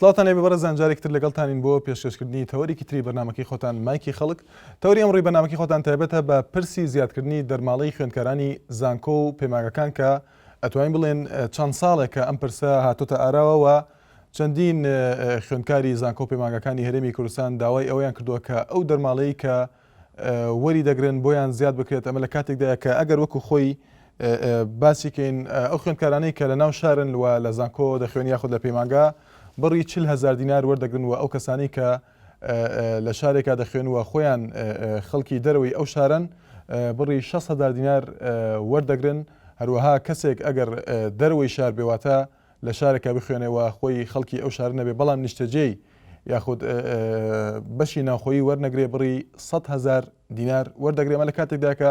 سڵاتان لێ بەڕێزان جارێکتر لەگەڵتانین بۆ پێشکەشکردنی تەوەریکی تری بەرنامەکەی خۆتان مایکی خەڵک. تەوری ئەمڕۆی بەرنامەکەی خۆتان تایبەتە بە پرسی زیادکردنی دەرماڵەی خوێندکارانی زانکۆ و پێماگەکان کە ئەتوانین بڵێن چەند ساڵێکە ئەم پرسە هاتوتە ئاراوەوە چەندین خوێندکاری زانکۆ و پێماگەکانی هەرێمی کوردستان داوای ئەوەیان کردووە کە ئەو دەرماڵەیە کە وەری دەگرن بۆیان زیاد بکرێت. ئەمە لە کاتێکدایە کە ئەگەر وەکو خۆی باسیکەین ئەو خوێندکارانەی کە لە ناو شارن و لە زانکۆ دەخوێن یاخود لە پێماگە بڕی 40,000 دینار وەردەگرن و ئەو کەسانی کە لە شارێکا دەخوێن و خۆیان خەڵکی دەرەوەی ئەو شارن بڕی 6,000 دینار وەردەگرن. هەروەها کەسێک ئەگەر دەرەوەی شار بێواتە لە شارێکا بخوێنەوە خۆی خەڵکی ئەو شار نەبێ بەڵام نیشتەجێی یاخود بەشی ناوخۆیی وەرنەگرێ بڕی 100,000 دینار وەردەگرێ. ئەمە لە کاتێکدا کە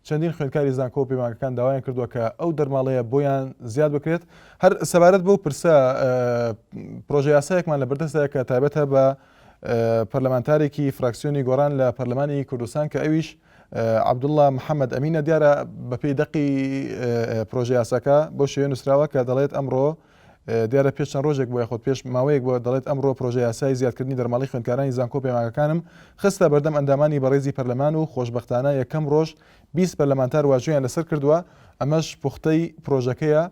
چەندین خوێندکاری زانکۆ و پێماگەکان داوایان کردووە کە ئەو دەرماڵەیە بۆیان زیاد بکرێت. هەر سەبارەت بەو پرسە پرۆژە یاسایەکمان لە بەردەستەیە کە تایبەتە بە پەرلەمانتارێکی فراکسیۆنی گۆڕان لە پەرلەمانی کوردستان کە ئەویش عەبدوڵڵا محەممەد ئەمینە دیارە بەپێی دەقی پرۆژە یاساکە بۆ شێوێ نووسراوە کە دەڵێت ئەمڕۆ دیارە پێش چەند ڕۆژێک بۆ یاخود پێش ماوەیەک بۆ دەڵێت ئەمڕۆ پرۆژە یاسای زیادکردنی دەرماڵی خوێندکارانی زانکۆ و پێماگەکانم خستە بەردەم ئەندامانی بەڕێزی پەرلەمان و خۆشبەختانە یەکەم ڕۆژ 20 پەرلەمانتار واژویان لەسەر کردووە. ئەمەش پوختەی پرۆژەکەیە.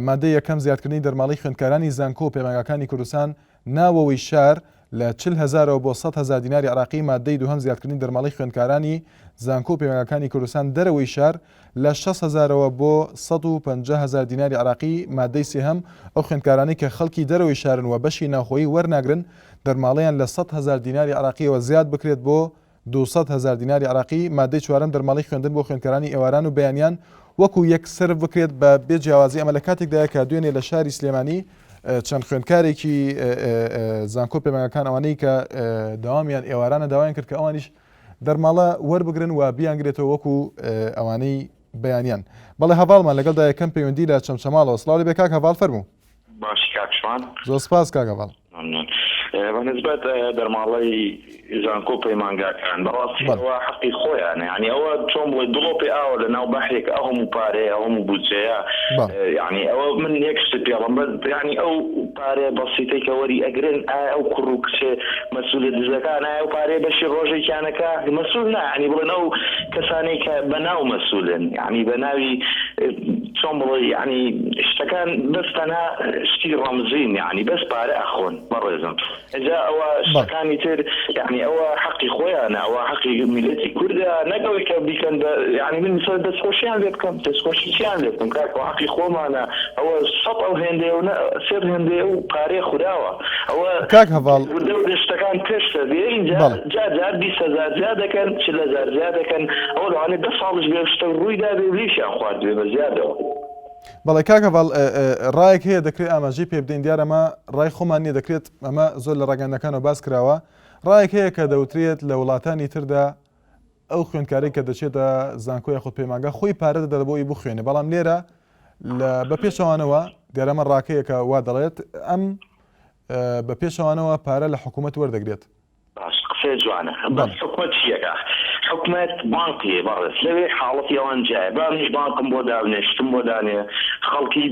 مادەی یەکەم زیادکردنی دەرماڵی خوێندکارانی زانکۆ و پێماگەکانی کوردستان ناوەوەی شار لە 40,000 بۆ 100,000 دیناری عراقی، مادەی دووهەم زیادکردنی دەرماڵی خوێندکارانی زانکۆ و پێماگەکانی کوردستان دەرەوەی شار لە 6,000 بۆ 150,000 دیناری عراقی، مادەی سێهەم ئەو خوێندکارانی کە خەڵکی دەرەوەی شارن و بەشی ناوخۆیی وەرناگرن دەرماڵیان لە 100,000 دیناری عراقیەوە زیاد بکرێت بۆ 200,000 دیناری عراقی. مادەی چوارەم دەرماڵی خوێندن بۆ خوێندکارانی ئێواران و بەیانیان وەکو یەک سرف بکرێت بە بێجیاوازی. ئەمە لە کاتێکدایە کە دوێنێ لە شاری سلێمانی چەند خوێندکارێکی زانکۆ پێماگەکان ئەوانەی کە داوامیان ئێوارانە داوایان کرد کە ئەوانیش دەرماڵە وەربگرن و بیانگرێتەوە وەکو ئەوانەی بەیانیان. بەڵێ هەواڵمان لەگەڵدا یەکەم پەیوەندی لە چەمچەماڵەوە. سڵاو لێبێ کاک هەواڵ فەرموو. باشی کاک شوان. زۆر سپاس کاک هەواڵ. بەنسبەت دەرماڵەی زانکۆ و پەیمانگاکان بەڕاستیەوە حەقی خۆیانە، یعنی ئەوە چۆن بڵێ دڵۆپی ئاوە لە ناو بەحرێک ئەوم و پارەیە ئەوم و بودجەیە، یعنی ئەوە من یەک شت پێڵم یعنی ئەو پارەیە بەسیتەی کە وەری ئەگرن ئایا ئەو کوڕ و کچێ مەسئولە دزەکان ئایا ئەو پارەیە بەشی ڕۆژێکیانەکە مەسئول نا، یعنی بڵێن ئەو کەسانەی کە بەناو مەسئولن، یعنی بەناوی چۆن بڵێ یعنی شتەکان بەس تەنها شتی ڕەمزین، یعنی بەس پارە ئەخۆن بەڕێزم. ئەجا ئەوە شتەکانی تر یعنی ئەوە حەقی خۆیانە، ئەوە حەقی میلەتی کوردە، نەگەوەی کە بیکەن یعنی من مثلا دەستخۆشیان لێ بکەم دەستخۆشییان لێ بکەم کاکە حەقی خۆمانە. ئەوە سەد ئەو هێندەیە و سێر هێندەیە و پارەی خودداوە. ئەوە کاک هەواڵ شتەکان پێشتە اینجا جار 20,000 زیاد دەکەن 40,000 زیاد دەکەن، ئەوە لەوانەیە 10 ساڵش بێ شتە ڕوویدا بێ لیشیان خوارد بێ بە زیادەوە. بەڵێ کاک هەواڵ ڕایەک هەیە دەکرێت ئاماژەی پێ بدەین، دیارە ئەمە ڕای خۆمان نییە، دەکرێت ئەمە زۆر لە ڕاگەندەکانەوە باس کراوە. ڕایەک هەیە کە دەوترێت لە وڵاتانی تردا ئەو خوێندکاری کە دەچێتە زانکۆ یاخود پێماگە خۆی پارە دەدە بۆی بخوێنێ، بەڵام لێرە بە پێشەوانەوە دیارەمە ڕاکەیەکە وا دەڵێت ئەم بە پێشەوانەوە پارە لە حکوومەت وەردەگرێت. باش قسە جوانە، بەس حکوومەت چیەکە؟ حکوومەت بانقیە بەڕێز لەوێ حاڵەتی ئەوان جایە، با منیش بانکم بۆ داونێ شتم بۆ دانێ خەڵکی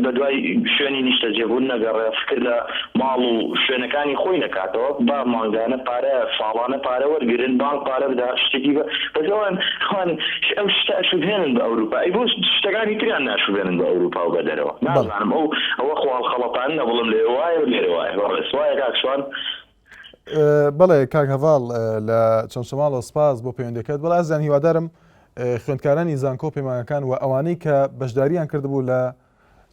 بە دوای شوێنی نیشتەجێبوون نەگەڕێ فکر لە ماڵ و شوێنەکانی خۆی نەکاتەوە، با مانگانە پارە ساڵانە پارە وەرگرن بانک پارە بدا شتێکی بەزەوان خوان ئەو شتە ئەشوبهێنن بە ئەوروپا، ئەی بۆ شتەکانی تریان ناشوبێنن بە ئەوروپا و بە دەرەوە. نازانم ئەوە خواڵ خەڵەتان نەبڵم لێ وایە و لێرە وایە بەڕێز وایە کاک شوان. بەڵێ کاک هەواڵ لە چەمچەماڵەوە سپاس بۆ پەیوەندیەکەت. بەڵێ ئازیان هیوادارم خوێندکارانی زانکۆ و پێماگەکان و ئەوانەی کە بەشداریان کردبوو لە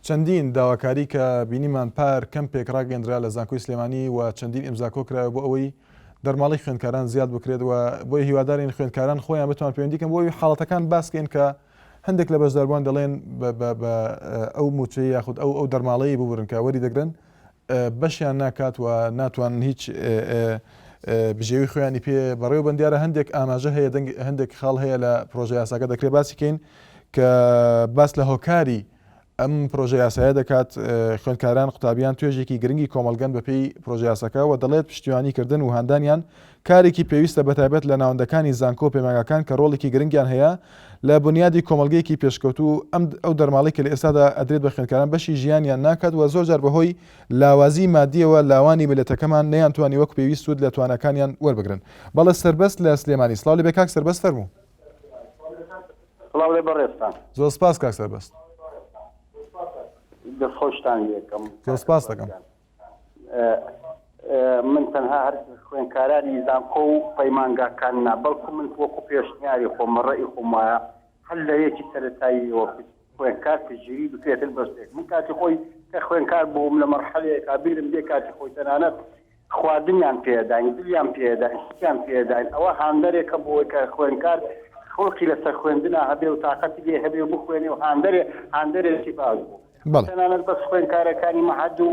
چەندین داواکاری کە بینیمان پار کەمپێک ڕاگەندرا لە زانکۆی سلێمانی و چەندین ئیمزاکۆ کرایە بۆ ئەوەی دەرماڵی خوێندکاران زیاد بکرێت و بۆی هیوادارین خوێندکاران خۆیان بتوان پەیوەندیکەن بۆی حاڵەتەکان باسکەین کە هەندێک لە بەشداربووان دەڵێن بە ئەو موچەی یاخود ئەو دەرماڵەیە ببورن کە وەری دەگرن بەشیان ناکات و ناتوان هیچ بژێوی خۆیانی پێ بەڕێوە بەندیارە هەندێک ئاماژە هەیە هەندێک خاڵ هەیە لە پرۆژە یاساکە دەکرێت باسی کەین کە باس لە هۆکاری ئەم پرۆژە یاسایە دەکات خوێندکاران قوتابیان توێژێکی گرنگی کۆمەڵگەن بەپێی پرۆژە یاساکە و دەڵێت پشتیوانیکردن و هاندانیان کارێکی پێویستە بەتایبەت لە ناوەندەکانی زانکۆ پەیمانگەکان کە ڕۆڵێکی گرنگیان هەیە لە بنیادی کۆمەلگەیەکی پێشکەوتوو ئەو دەرماڵی کە لە ئێستادا ئەدرێت بە خوێندکاران بەشی ژیانیان ناکات و زۆر جار بەهۆی لاوازی مادیەوە لاوانی ملەتەکەمان نەیانتوانی وەک پێویست سوود لە توانەکانیان وەربگرن. بەڵێ سەربەست لە سلێمانی. سڵاو لێبێ کاک سەربەست فەرموو. سڵاو لێ بەڕێستان. زۆر سپاس کاک سەربەست. دەستخۆشتان یەکەم. زۆر سپاس دەکەم. من تەنها هەر خوێندکارانی زانکۆ و پەیمانگاکان نا بەڵکو من وەکو پێشنیاری خۆم ڕێی خۆم وایە هەر لە یەکی سەرەتاییەوە خوێندکار پشتگیری بکرێتن بەستێک. من کاتی خۆی کە خوێندکار بووم لە مەرحەلەیەکا بیرم دێ کاتی خۆی تەنانەت خواردنیان پێداین، دلیان پێداین، شتیان پێداین. ئەوە هاندەرێکە بۆی کە خوێندکار خۆڵکی لەسەر خوێندنا هەبێ و تااقەتی لێ هەبێ و بخوێنێ و هاندەرێکی باز بوو. تەنانەت بەس خوێندکارەکانی مەحەد و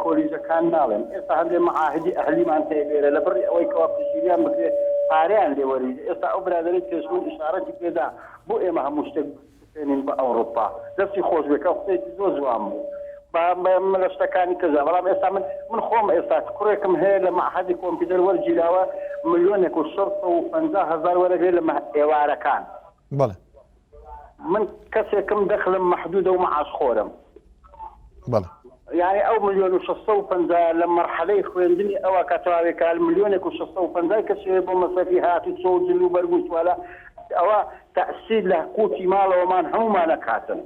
کۆلیژەکان ناڵێن. ئێستا هەندێک مەعاهدی ئەهلیمان هەیە لە بڕی ئەوەی کەوا پشتگیریان بکرێت پارەیان لێوەریت. ئێستا ئەو برادەرەی پێشمون ئیشارەتی پێدا بۆ ئێمە هەموو شتێک بێنین بە ئەوروپا. دەستی خۆش بێکە قسەیەکی زۆر جوان بوو. لە شتەکانی کەزا بەڵام ئێستا من خۆم ئێستا کوڕێکم هەیە لە مەعهەدی کۆمپیوتەر وەرگیراوە 1,650,000 وەرەگرێت لە ئێوارەکان. من کەسێکم دەخلم مەحدودە و مەعاشخۆرم. يعني او 1,650,000 لما مرحله خويندني او كتراوي قال 1,650,000 كشي بمصرفيات وصوت وبرغوث ولا او تاثير له قوتي مال ومان هم ما نكاتن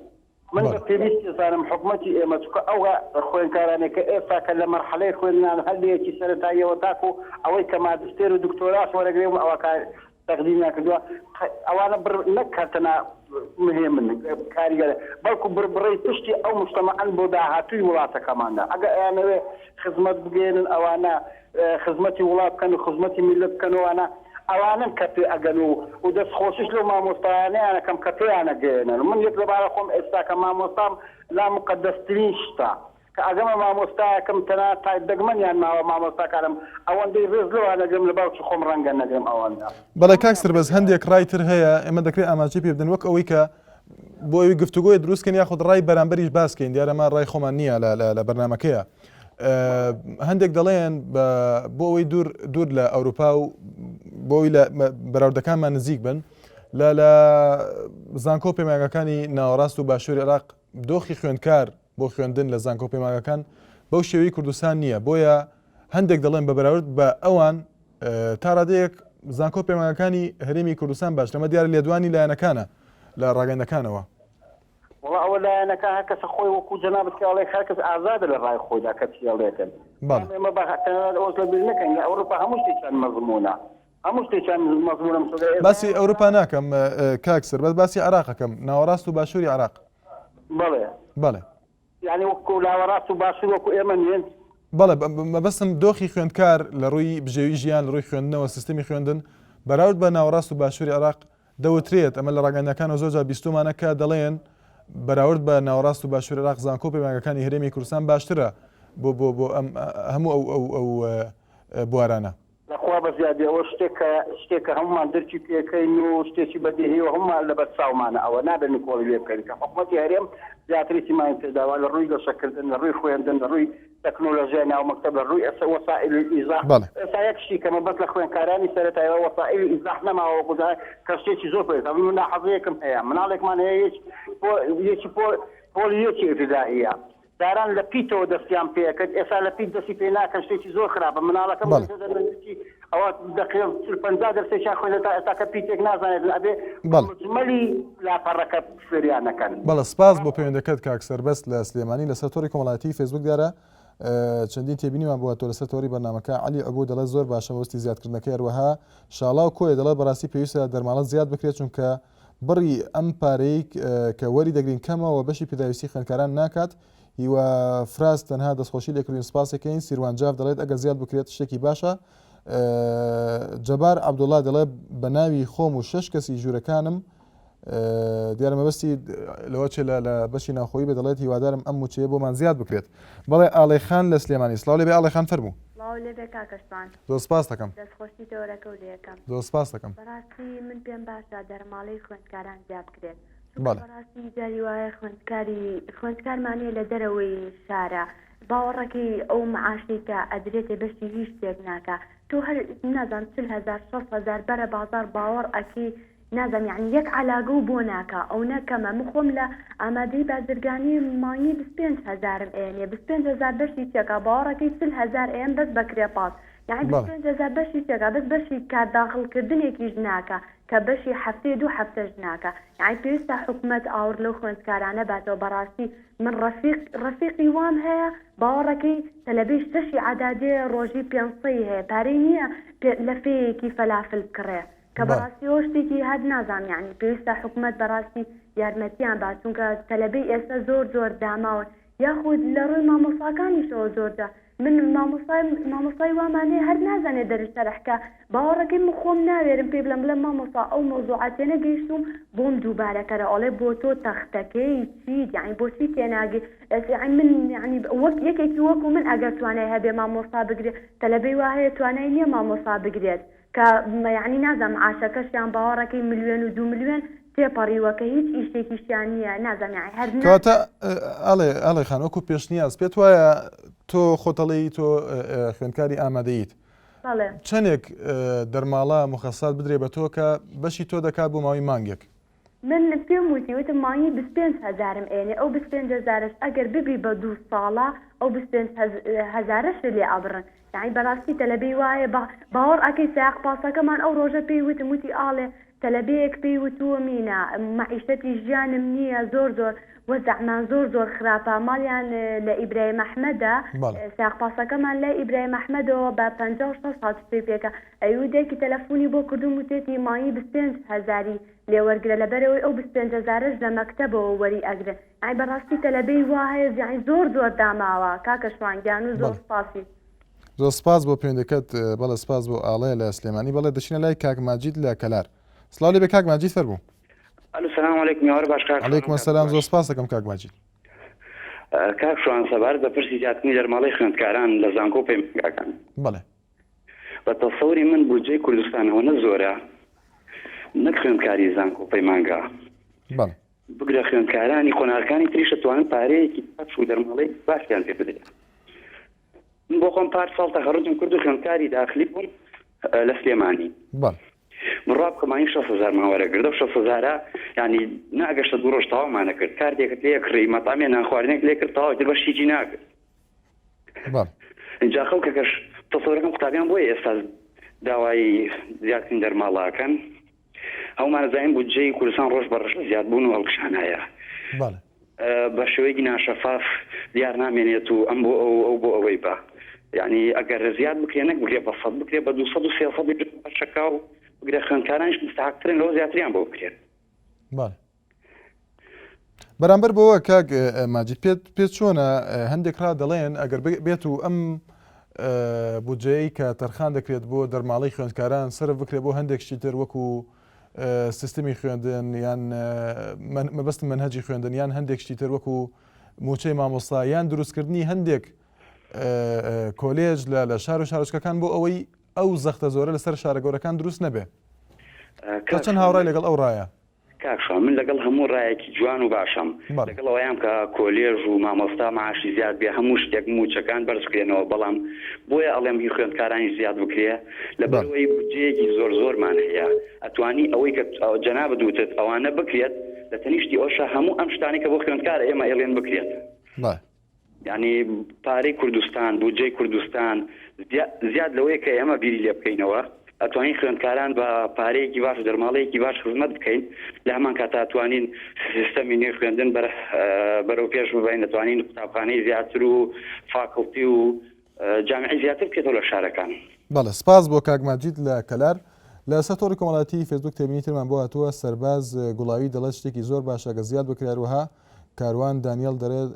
من بيبيستي صار حكمتي امتك او خوين كاراني كيف لما مرحله خويندنا هل هي سنتايه وتاكو او كما دكتور ودكتوراه ولا غيرهم او تقديمنا كدوا او انا نكتنا مهم كاريجا بلكو بربري تشتي او مجتمعا بوداهاتي ولاتا كمان اجا انا خدمت بجين او انا خدمتي ولات كانوا خدمتي ملت كانوا انا او انا كتي اجنو ودس خوشش لو ما مستاني انا كم كتي انا جينا من يطلب عليكم استا كما مستام لا مقدستني شتا كأجمع ما مستاكم تنا تدقمن يعني ما مستاكم أوان دي رزلو أنا جمل باوش خم رنجا نجم أوان بلا كاكسر بس هنديك رايتر هي إما ذكري أما جيبي بدن وك أويكا بوي قفتقوي دروس كان ياخذ راي برامبريش باسكين ديار ما راي خمانية لا برنامجية هنديك دلين بوي دور لأوروبا بوي لا براودكان ما نزيك بن لا زانكو بما كاني ناراستو باشور العراق دوخي خوينكار بۆ خوێندن لە زانکۆ پەیمانگەکان بەو شێوەی کوردستان نییە بۆیە هەندێک دەڵێن بە بەراورد بە ئەوان تا ڕادەیەک زانکۆ پەیمانگەکانی هەرێمی کوردستان باش لەمە دیارە لێدوانی لایەنەکانە لە ڕاگەندەکانەوە. وڵا ئەوە لایەنەکان هەر کەسە خۆی وەکو جەنابەت کاڵێ هەر کەس ئازادە لە ڕای خۆیدا کە چیاڵێتن. ئێمە ئەوەش لە بیر نەکەین لە ئەوروپا هەموو شتێکیان مەزمونە. هەموو شتێکیان مەزمونە باسی ئەوروپا ناکەم کاکسر بەس باسی عراقەکەم ناوەڕاست و باشووری عراق. بەڵێ. يعني وكو لا وراث وباشر وكو إيمانين. بەڵێ مەبەستم دۆخی خوێندکار لە ڕووی بژێوی ژیان لە ڕووی خوێندنەوە سیستەمی خوێندن بەراورد بە ناوەڕاست و باشووری عراق دەوترێت ئەمە لە ڕاگەندەکانەوە زۆرجار بیستومانەکە دەڵێن بەراورد بە ناوەڕاست و باشووری عراق زانکۆ پەیمانگەکانی هەرێمی کوردستان باشترە بۆ هەموو ئەو بوارانە. لەخوا بەزیادی ئەوە شتێکە هەمومان دەرکی پێەکەین و شتێکی بەدیهەیە و هەمومان لە بەرچاومانە ئەوە نابێت نکۆڵی لێ بکەین کە حکومەتی هەرێم زیاتریی مان پێداوە لە ڕووی گەشەکردن لە ڕووی خوێندن لە ڕووی تەکنۆلۆژیای ناو مەکتەب لە ڕووی وەسائل الئیزاح ئێستا یەک شتی کەمە بەس لە خوێندکارانی سەرەتاییەوە وەسائل الئیزاح نەماوە قودا کە شتێکی زۆر پێداوە من ناحەزەیەکم هەیە مناڵێکمان هەیە یەکی پۆلیۆکی ابتدائیە داران لە پیتەوە دەستیان پێکرد ئێستا لە پیت دەستی پێ ناکەن شتێکی زۆر خراپە مناڵەکەم ئەوە دقیق 50 دەرسێکیان خوێنێت تا ئێستا کە پیتێک نازانێت ئەبێ مجمەلی لاپەڕەکە فێریانەکەن. بەڵێ سپاس بۆ پەیوەندەکەت کاک سەربەست لە سلێمانی لەسەر تۆڕی کۆمەڵایەتی فێسبوک دیارە چەندین تێبینیمان بووە تۆ لەسەر تۆڕی بەرنامەکە عەلی عەبوو دەڵێت زۆر باشە وەستی زیادکردنەکەی هەروەها شاڵاو کۆیە دەڵێت بەڕاستی پێویستە دەرماڵە زیاد بکرێت چونکە بڕی ئەم پارەی کە وەری دەگرین کەمەوە بەشی پێداویستی خوێندکاران ناکات هیوە فراس تەنها دەستخۆشی لێکردوین سپاسێکەین سیروان جاف دەڵێت ئەگەر زیاد بکرێت شتێکی باشە. جەبار عەبدوڵڵا دەڵێت بە ناوی خۆم و 6 کەسی ژوورەکانم دیارە مەبەستی لەوە چێ لە بەشی ناوخۆیی بێ دەڵێت هیوادارم ئەم موچەیە بۆمان زیاد بکرێت. بەڵێ ئاڵێخان لە سلێمانی. سڵاو لێبێ ئاڵێخان فەرموو. زۆر سپاس دەکەم. دەستخۆشی دەورەکە و لێەکەم. زۆر سپاس دەکەم. بەڕاستی من پێم باشە دەرماڵەی خوێندکاران زیاد بکرێت بەڕاستی جاری وایە خوێندکارمانەیە لە دەرەوەی شارە باوەڕەکەی ئەو معاشی کە ئەدرێتێ بەشی هیچ شتێک ناکە تۆ هەر نازان 40,000 60,000 بەرە بازار باوەڕ ئەکی نازم یعنی یەک علاگە و بۆ ناکە ئەو نەکەمە مخۆم لە ئامادەی بازرگانی مانگی 25,000 ئێنێ 25,000 بەشی چێکە باوەڕەکەی 40,000 ئێن بەس بەکرێ پاس یعنی 25,000 بەشی چێکە بەس بەشی کارداخڵکردنێکیش ناکە کە بەشی هەفتەی 2 هەفتەش ناکە یعنی پێویستە حکوومەت ئاور لەو خوێندکارانە باتەوە بەڕاستی من ڕەفیقی وام هەیە باوەڕەکەی تەلەبەی شەشی عەدادێ ڕۆژی 500 هەیە پارەی نییە لە فەیەکی فەلافل بکڕێ کە بەڕاستی ئەو شتێکی هەر نازانم یعنی پێویستە حکوومەت بەڕاستی یارمەتیان با چونکە تەلەبەی ئێستا زۆر داماوە یاخود لە ڕووی مامۆستاکانیشەوە زۆردا من مامۆستای وامانەیە هەر نازانێت دەرشتەرەحکە باوەڕەکەی من خۆم ناوێرم پێ بڵێم بڵێم مامۆستا ئەو مۆزوعاتێ نەگەیشتوم بۆم دووبارەکەرە ئەڵێ بۆ تۆ تەختەکەی چیت یعنی بۆچی تێناگەی من یعنی وەک یەکێکی وەکو من ئەگەر توانای هەبێ مامۆستا بگرێت تەلەبەی وا هەیە توانای نییە مامۆستا بگرێت کە یعنی نازانم عاشەکەشیان باوەڕەکەی 1 ملیۆن و 2 ملیۆن تێپەڕیوە کە هیچ ئیشێکیشیان نییە نازانم یعنی هەر کاتە ئەڵێ خان وەکو پێشنیاز پێت وایە تۆ خۆتەڵی تۆ خوێندکاری ئامادەیت چەندێک دەرماڵە مخەسات بدرێ بە تۆ کە بەشی تۆ دەکات بۆ ماوەی مانگێک من پێم وتم مانگی 25,000 ئێنێ ئەو 25,000ش ئەگەر ببی بە 2 ساڵە ئەو 25,000ش لێ ئەبڕن یعنی بەڕاستی تەلەبەی وایە باوەڕ ئەکەی سایق پاسەکەمان ئەو ڕۆژە پێی وتی ئاڵێ تەلەبەیەک پێی وتووە مینە معیشەتی ژیانم نییە زۆر وەزعمان زۆر خراپە ماڵیان لە ئیبراهیم ئەحمەدە سایق پاسەکەمان لای ئیبراهیم ئەحمەدەوە بە 50 ساڵ پێکە ئەیودێکی تەلەفۆنی بۆ کردوم وتێتی مانگی 25,000 لێوەرگرە لەبەرەوەی ئەو 25,000ش لە مەکتەبەوە وەری ئەگرن ئای بەڕاستی تەلەبەی وایە یعنی زۆر داماوە کاکە شوانگیان و زۆر سپاسی زۆر سپاس بۆ پێوەندەکەت بەڵێ سپاس بۆ ئاڵەیە لە سلێمانی بەڵێ دەچینە لای کاک ماجید لە کەلار سڵاو لێ بێ کاک ماجید فەرموو السلام علیکم یاوەڕ باش کاک عەلەیکم ئەسەلام زۆر سپاس دەکەم کاک ماجید کاک شوان سەبار بە پرسی جاتنی دەرماڵەی خوێندکاران لە زانکۆ پەیمانگاکان بەڵێ بە تەسەوری من بودجەی کوردستانەوە نە زۆرە نەک خوێندکاری زانکۆ پەیمانگا بەڵێ بگرە خوێندکارانی خۆنارەکانی تریش دەتوانن پارەیەکی پاش و دەرماڵەی باشیان پێ بدرێت من بۆ خۆم پار ساڵ تەخەڕوجم کرد و خوێندکاری داخلی بووم لە سلێمانی بڕاب کەمانی 6,000 ماوەرەگرد و 6,000 ینی ناگەشتە 2 ڕۆژ تەواومانە کرد کارتێکت لێ کڕی مەتامیە نانخواردنێک لێ کرد تەواو بەشیجی ناکرد اینجا خەڵکەکەش تەسەورەکەم قوتابیان بۆیە ئێستا داوای زیادکردنی دەرماڵاکەن هەمومان زانین بودجەی کوردستان ڕۆژ بە ڕۆژ زیاد بوون و هەڵکشانایە بە شێوەیەکی ناشەفاف دیار نامێنێت و ئەم بۆ ئەو بۆ ئەوەی بە یعنی ئەگەر زیاد بکرێ نەک بکرێ بە 100 بکرێ بە 200 و 300 بەشەکە و بگرێ خوێندکارانیش مستحقترن لەوە زیاتریان بۆ بکرێن بەرامبەر بەوە کاک ماجید پێت چۆنە هەندێک ڕا دەڵێن ئەگەر بێت و ئەم بودجەیە کە تەرخان دەکرێت بۆ دەرماڵەی خوێندکاران سرف بکرێت بۆ هەندێکشتی تر وەکو سیستمی خوێندن یان مەبەست منهەجی خوێندن یان هەندێکشتی تر وەکو موچەی مامۆستا یان دروستکردنی هەندێک کۆلێژ لە شار و شارۆچکەکان بۆ ئەوەی ئەو زەختە زۆرە لەسەر شارە گەورەکان دروست نەبێ کە چەند هاوڕای لەگەڵ ئەو ڕایە کاکشا من لەگەڵ هەموو ڕایەکی جوان و باشم لەگەڵ ئەوەیان کە کۆلێژ و مامۆستا معاشی زیاد بێ هەموو شتێک موچەکان بەرز بکرێنەوە بەڵام بۆیە ئەڵێم هی خوێندکارانی زیاد بکرێ لەبەرەوەی بودجەیەکی زۆرمان هەیە ئەتوانی ئەوەی کە جەنابە دووتت ئەوانە بکرێت لە تەنیشتی ئەوشە هەموو ئەم شتانی کە بۆ خوێندکارە ئێمە ئێڵێن بکرێت یعنی پارەی کوردستان بودجەی کوردستان زیاد لەوەیە کە ئێمە بیری لێ بکەینەوە ئەتوانین خوێندکاران بە پارەیەکی باش دەرماڵەیەکی باش خزمەت بکەین لە هەمان کات ئەتوانین سیستەمی نوێ خوێندن بەرەو پێش ببین دەتوانین قوتابخانەی زیاتر و فاکڵتی و جامعی زیاتر بکرێتەوە لە شارەکان بەڵێ سپاس بۆ کاک ماجید لە کەلار لە سەتۆڕی کۆمەڵایەتی فێسبوک تێبینی ترمان بۆ هاتووە سەرباز گوڵاوی دەڵێت شتێکی زۆر باشە کە زیاد بکراروها کاروان دانیێل دەرێت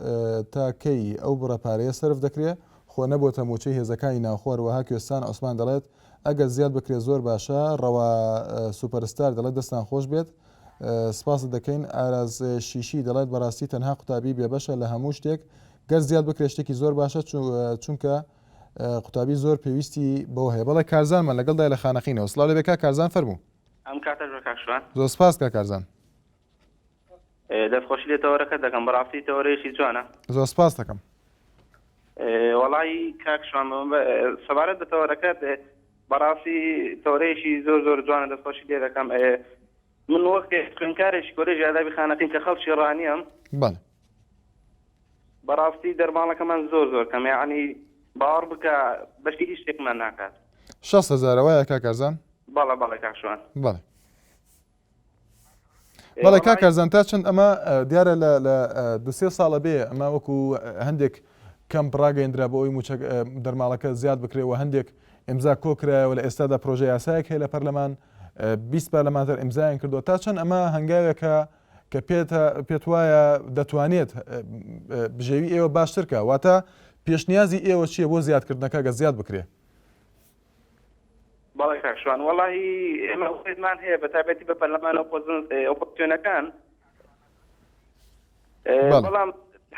تا کەی ئەو بڕەپارەیە سرف دەکرێت خۆ نەبووە موچەی هێزەکانی ناوخۆرەوەها کوێستان عوسمان دەڵێت ئەگەر زیاد بکرێت زۆر باشە ڕەوا سوپەرستار دەڵێت دەستان خۆش بێت سپاس دەکەین ئاراز شیشی دەڵێت بەڕاستی تەنها قوتابی بێبەشە لە هەموو شتێک گەر زیاد بکرێت شتێکی زۆر باشە چونکە قوتابی زۆر پێویستی بۆ هەیە بەڵێ کارزانمان لەگەڵدای لە خانەخینەوە سڵاو لێ بێ کارزان فەرموو ئەم کاتە کاکشوان زۆر سپاس کارزان دەستخۆشی لێ تەوەرەکە دەکەم بەڕاستی تەوەرەیەشی جوانە زۆر سپاس دەکەم. وەڵی کاکشمان سەبارەت بە تەوەرەکەت بەڕاستی تەوەرەیەشی زۆر جوانە دەستخۆشی لێ دەکەم. من وەک خوێندکارێکی کۆلێژی ئادابی خانەقین کە خەڵکی ڕانیم بەڕاستی دەرماڵەکەمان زۆر کەم یعنی باوەڕ بکە بەشی هیچ شتێکمان ناکات. 6,000 وایە کاکارزان؟ بەڵێ کاکشمان. بەڵێ کاکارزان تا چەند ئەمە دیارە لە 2-3 ساڵە بێ ئەمە وەکو هەندێک کەم ڕاگەیەندرا بۆ ئەوی دەرماڵەکە زیاد بکرێەوە هەندێک ئیمزا کۆکرایەوە لە ئێستادا پرۆژە یاسایەک هەیە لە پەرلەمان 20 پارلەمانتەر ئیمزایان کردووە تا چەند ئەمە هەنگاوێکە کە پێت وایە دەتوانێت بژێوی ئێوە باشترکە واتە پێشنیازی ئێوە چییە بۆ زیادکردنەکە گە زیاد بکرێ؟ بەڵێ کاکشوان وەڵی ئێمە وێتمان هەیە بە تایبەتی بە پەرلەمان ئۆپۆزیسیۆنەکان بەڵام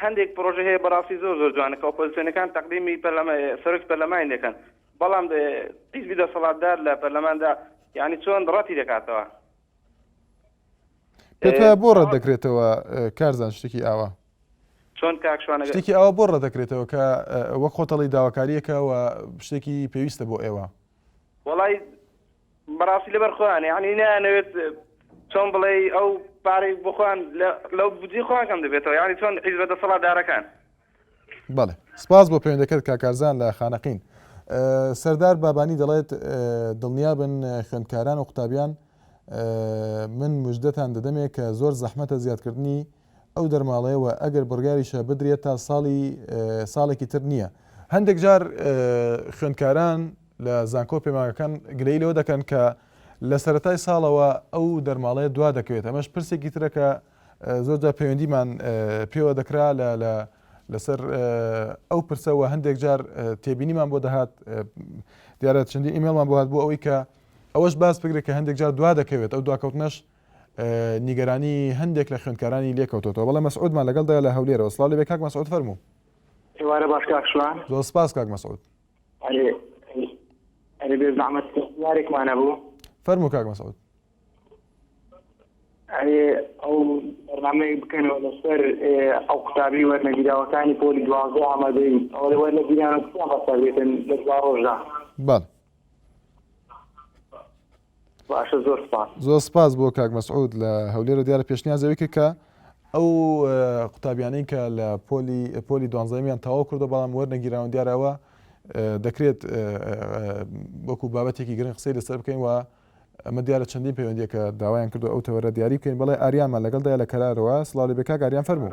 هەندێک پرۆژە هەیە بەڕاستی زۆر جوانە کە ئۆپۆزیسیۆنەکان تەقدیمی سەرۆک پەرلەمانی دەکەن بەڵام حیزبی دەسەڵاتدار لە پەرلەماندا یعنی چۆن ڕەتی دەکاتەوە. پێت بۆ ڕەت دەکرێتەوە کارزان شتێکی ئاوا؟ چۆن کاکشوانە شتێکی ئاوا بۆ ڕەت دەکرێتەوە کە وەک خۆتەڵی داواکاریەکەوە شتێکی پێویستە بۆ ئێوە؟ وڵی بەڕاستی لەبەر خۆیان یعنی نانەوێت چۆن بڵێ ئەو پارەی بخۆیان لەو بجی خۆیانکەم دەبێتەوە یعنی چۆن حیزب دەسەڵاتدارەکان. بەڵێ سپاس بۆ پەیوەندەکەت کاکارزان لە خانەقین. سەردار بابانی دەڵێت دڵنیا بن خوێندکاران و قوتابیان من موژدەتان دەدەمێ کە زۆر زەحمەتە زیادکردنی ئەو دەرماڵەیەوە ئەگەر بڕگاریشە بدرێت تا ساڵێکی تر نییە. هەندێک جار خوێندکاران لە زانکۆ پەیمانگەکان گلەی لەوە دەکەن کە لە سەرەتای ساڵەوە ئەو دەرماڵەیە دوا دەکەوێت ئەمەش پرسێکی ترەکە زۆرجار پەیوەندیمان پێوە دەکرا لەسەر ئەو پرسەوە هەندێک جار تێبینیمان بۆ دەهات دیارە چەندی ئیمێڵمان بۆ هات بۆ ئەوەی کە ئەوەش باس بگرێت کە هەندێک جار دوا دەکەوێت ئەو دواکەوتنەش نیگەرانی هەندێک لە خوێندکارانی لێکەوتەوە. بەڵام مەسعودمان لەگەڵدا لە هەولێرەوە. سڵاو لێ بێ کاک مەسعود فەرموو. ئێوارە باش کاکشوان. زۆر سپاس کاک مەسعود. ئەرێ بێ زەحمەت یارێکمانە بوو. فەرموو کاک مەسعود. ئەو بەرنامەیەک بکەنەوە لەسەر ئەو قوتابی وەرنەگیراوەکانی پۆلی 12 ئامادەین ئەوە لە وەرنەگیرانە چیان بەسەر بێتن لە 2 ڕۆژدا. بەڵێ باشە زۆر سپاس. زۆر سپاس بۆ کاک مەسعود لە هەولێرە دیارە پێشنیازەوەی کرد کە ئەو قوتابیانەی کە لە پۆلی 12میان تەواو کردو بەڵام وەرنەگیراون دیارەوە دەکرێت وەکو بابەتێکی گرنگ قسەی لەسەر بکەین و ئەمە دیارە چەندین پەیوەندیە کە داوایان کردو ئەو تەوەرە دیاری بکەین. بەڵێ ئاریانمان لەگەڵدایە لە کەرارەوە. سڵاو لێ بێ کاک ئاریان فەرموو.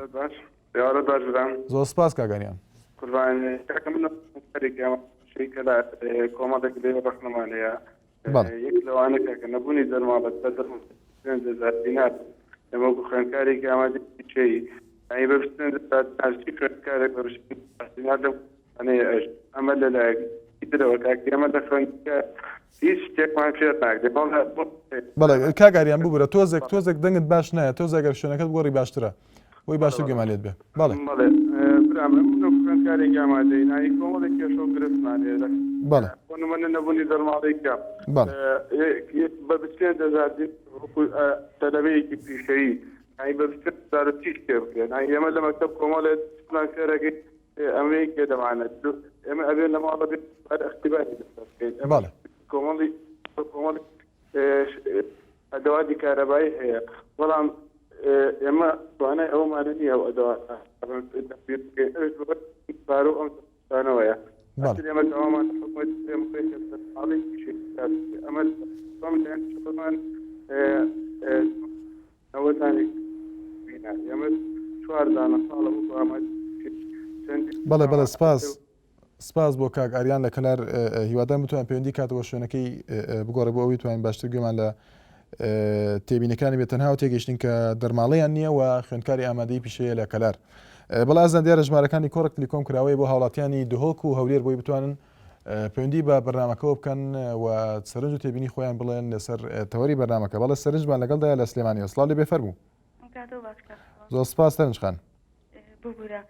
زۆر سپاس کاک ئاریان. کۆمەڵێک لێ ڕەخنەمانەیە یەک لەوانەکە کە نەبوونی دەرماڵەت دینات لەمە خوێندکارێکی ئامادەی چی ئەی بەستێن خوێندکارێک ئەمە لەلایەکی ترەوە کاکی ئەمە دەخوێنکە هیچ شتێکمان پێت ناکرێت. بەڵێ کاگاریان ببوورە تۆزێک دەنگت باش نایە تۆز ئەگەر شوێنەکەت گۆڕی باشترە وی باشتر گوێمان لێت بێ. بەڵێ خوێندکارێکی ئامادەی نایی کۆمەڵێک کێشە گرفتمانێ بەڵێ خۆنمەە نەبوونی دەرماڵێکە بە بچێن دەزادی تەلەبەیەکی پیشەیی ئەی بە چی شتێ بکرێن ئێمە لە مەکتەب کۆمەڵێت پلانکەرەکەی ئەمەیە کێ دەمانێت ئێمە ئەبێ لە ماڵە بێت ئەختیباری بەڵێ کۆمەڵی ئەدەواتی کارەبایی هەیە بەڵام ئێمە توانای ئەومانە نییە ئەو ئەدەواتپارۆ ئەمانەوەیە ئێمە ئەومان ئەمەمان ئەوەتانی ئێمە 4 ساڵە بەڵێ سپاس بۆ کاک ئاریان لە کەلار هیوادارم بتوان پەیوەندی کاتەوە شوێنەکەی بگۆڕێ بۆ ئەوی توانین باشتر گوێمان لە تێبینەکانی بێت تەنها و تێگەیشتین کە دەرماڵەیان نییە و خوێندکاری ئامادەی پیشەیە لە کەلار. بەڵام ئازان دیارە ژمارەکانی کۆڕک تلیکۆم کراوەی بۆ هاوڵاتیانی دهۆک و هەولێر بۆی بتوانن پەیوەندی بە بەرنامەکەەوە بکەن و سەرنج و تێبینی خۆیان بڵێن لەسەر تەوەری بەرنامەکە. بەڵێ سەرنجمان لەگەڵدایە لە سلێمانیەوە. سڵاو لێ بێ فەرموو. زۆر سپاس سەرنج خان. ببوورە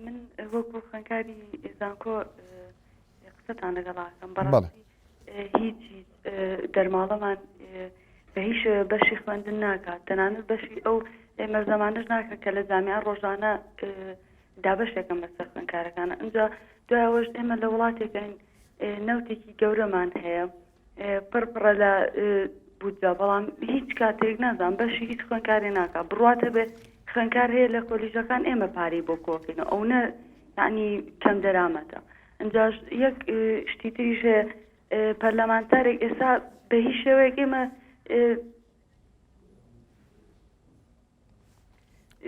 من وەکو خوێندکاری زانکۆ قسەتان لەگەڵاکەم بەڕاستی هیچ دەرماڵەمان بە هیچ بەشی خوێندن ناکات تەنانەت بەشی ئەو ئێمە زەمانەش ناکرێت کە لە جامیان ڕۆژانە دابەشێکم بەسەر خوێندکارەکانە ئەنجا دوایەوەش ئێمە لە وڵاتێکین نەوتێکی گەورەمان هەیە پڕپڕە لە بودجە بەڵام هیچ کاتێک نازان بەشی هیچ خوێندکاری ناکات بڕاتە بێ خوێندکار هەیە لە کۆلیژەکان ئێمە پارەی بۆ کۆکەینەوە ئەو نە یعنی کەم دەرامەتە ئەنجاش یەک شتی تریش پەرلەمانتارێک ئێستا بە هیچ شێوەیەک ئێمە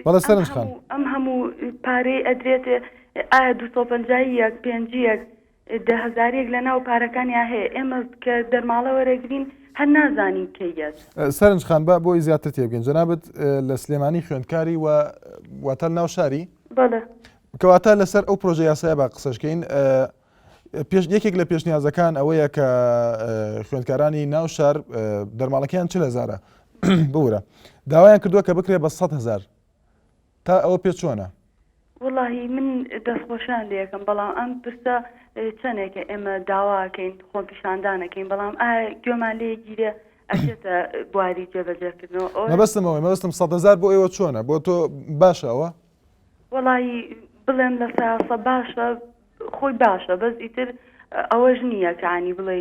بەڵێ سەرنج خان ئەم هەموو پارەی ئەدرێتێ ئایا 250 5 10,000 لە ناو پارەکانیان هەیە ئێمە کە دەرماڵە وەرەگرین هەر نازانین کەیەت سەرنج خان بە بۆی زیاتر تێبگەین جەنابەت لە سلێمانی خوێندکاری واتە ناو شاری بەڵێ کەواتە لەسەر ئەو پرۆژە یاسایە با قسەشکەین یەکێک لە پێشنیازەکان ئەوەیە کە خوێندکارانی ناو شار دەرماڵەکەیان 40,000 بورە داوایان کردووە کە بکرێ بە 100,000 تا ئەوە پێ چۆنە؟ وڵی من دەستخۆشان لەکەم بەڵام ئەم پرسە چەندێکە ئێمە داواکەین خۆ پیشاندانەکەین بەڵام ئایا گوێمان لێ گیرێ ئەچێتە بواری جێبەجێکردنەوە مەبەستم 100,000 بۆ ئێوە چۆنە بۆ تۆ باشە ئەوە؟ وڵی بڵێم لە سایاسە باشە خۆی باشە بەس ئیتر ئەوەش نییە کەانی بڵێ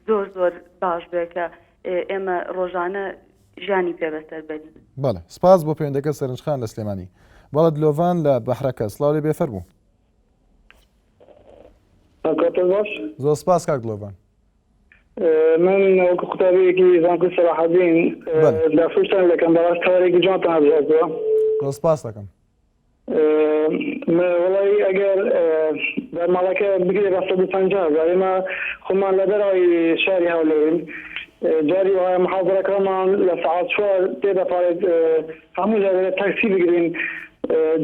زۆر باش بێ کە ئێمە ڕۆژانە ژیانی پێبەسەر بەرین. بەڵێ سپاس بۆ پەیوەندەکە سەرنجخان لە سلێمانی. بەڵێ دلۆڤان لە بەحرەکە سڵاو لێ بێفەر بوو. زۆر سپاس کاک دلۆڤان. من وەکو قوتابیەکی زانکۆی سەلاحەدین دافرشتان لەکەم بەڕاست کارێکی جوانتان هەبژێتەوە. زۆر سپاس دەکەم. وڵی ئەگەر دەرماڵەکە بگرێ بە 150,000 ئێمە خۆمان لە دەرەوەی شاری هەولێرین جاری وایە محاضرەکەمان لە سەعات 4 تێدەپارێت هەموو جارێت تاکسی بگرین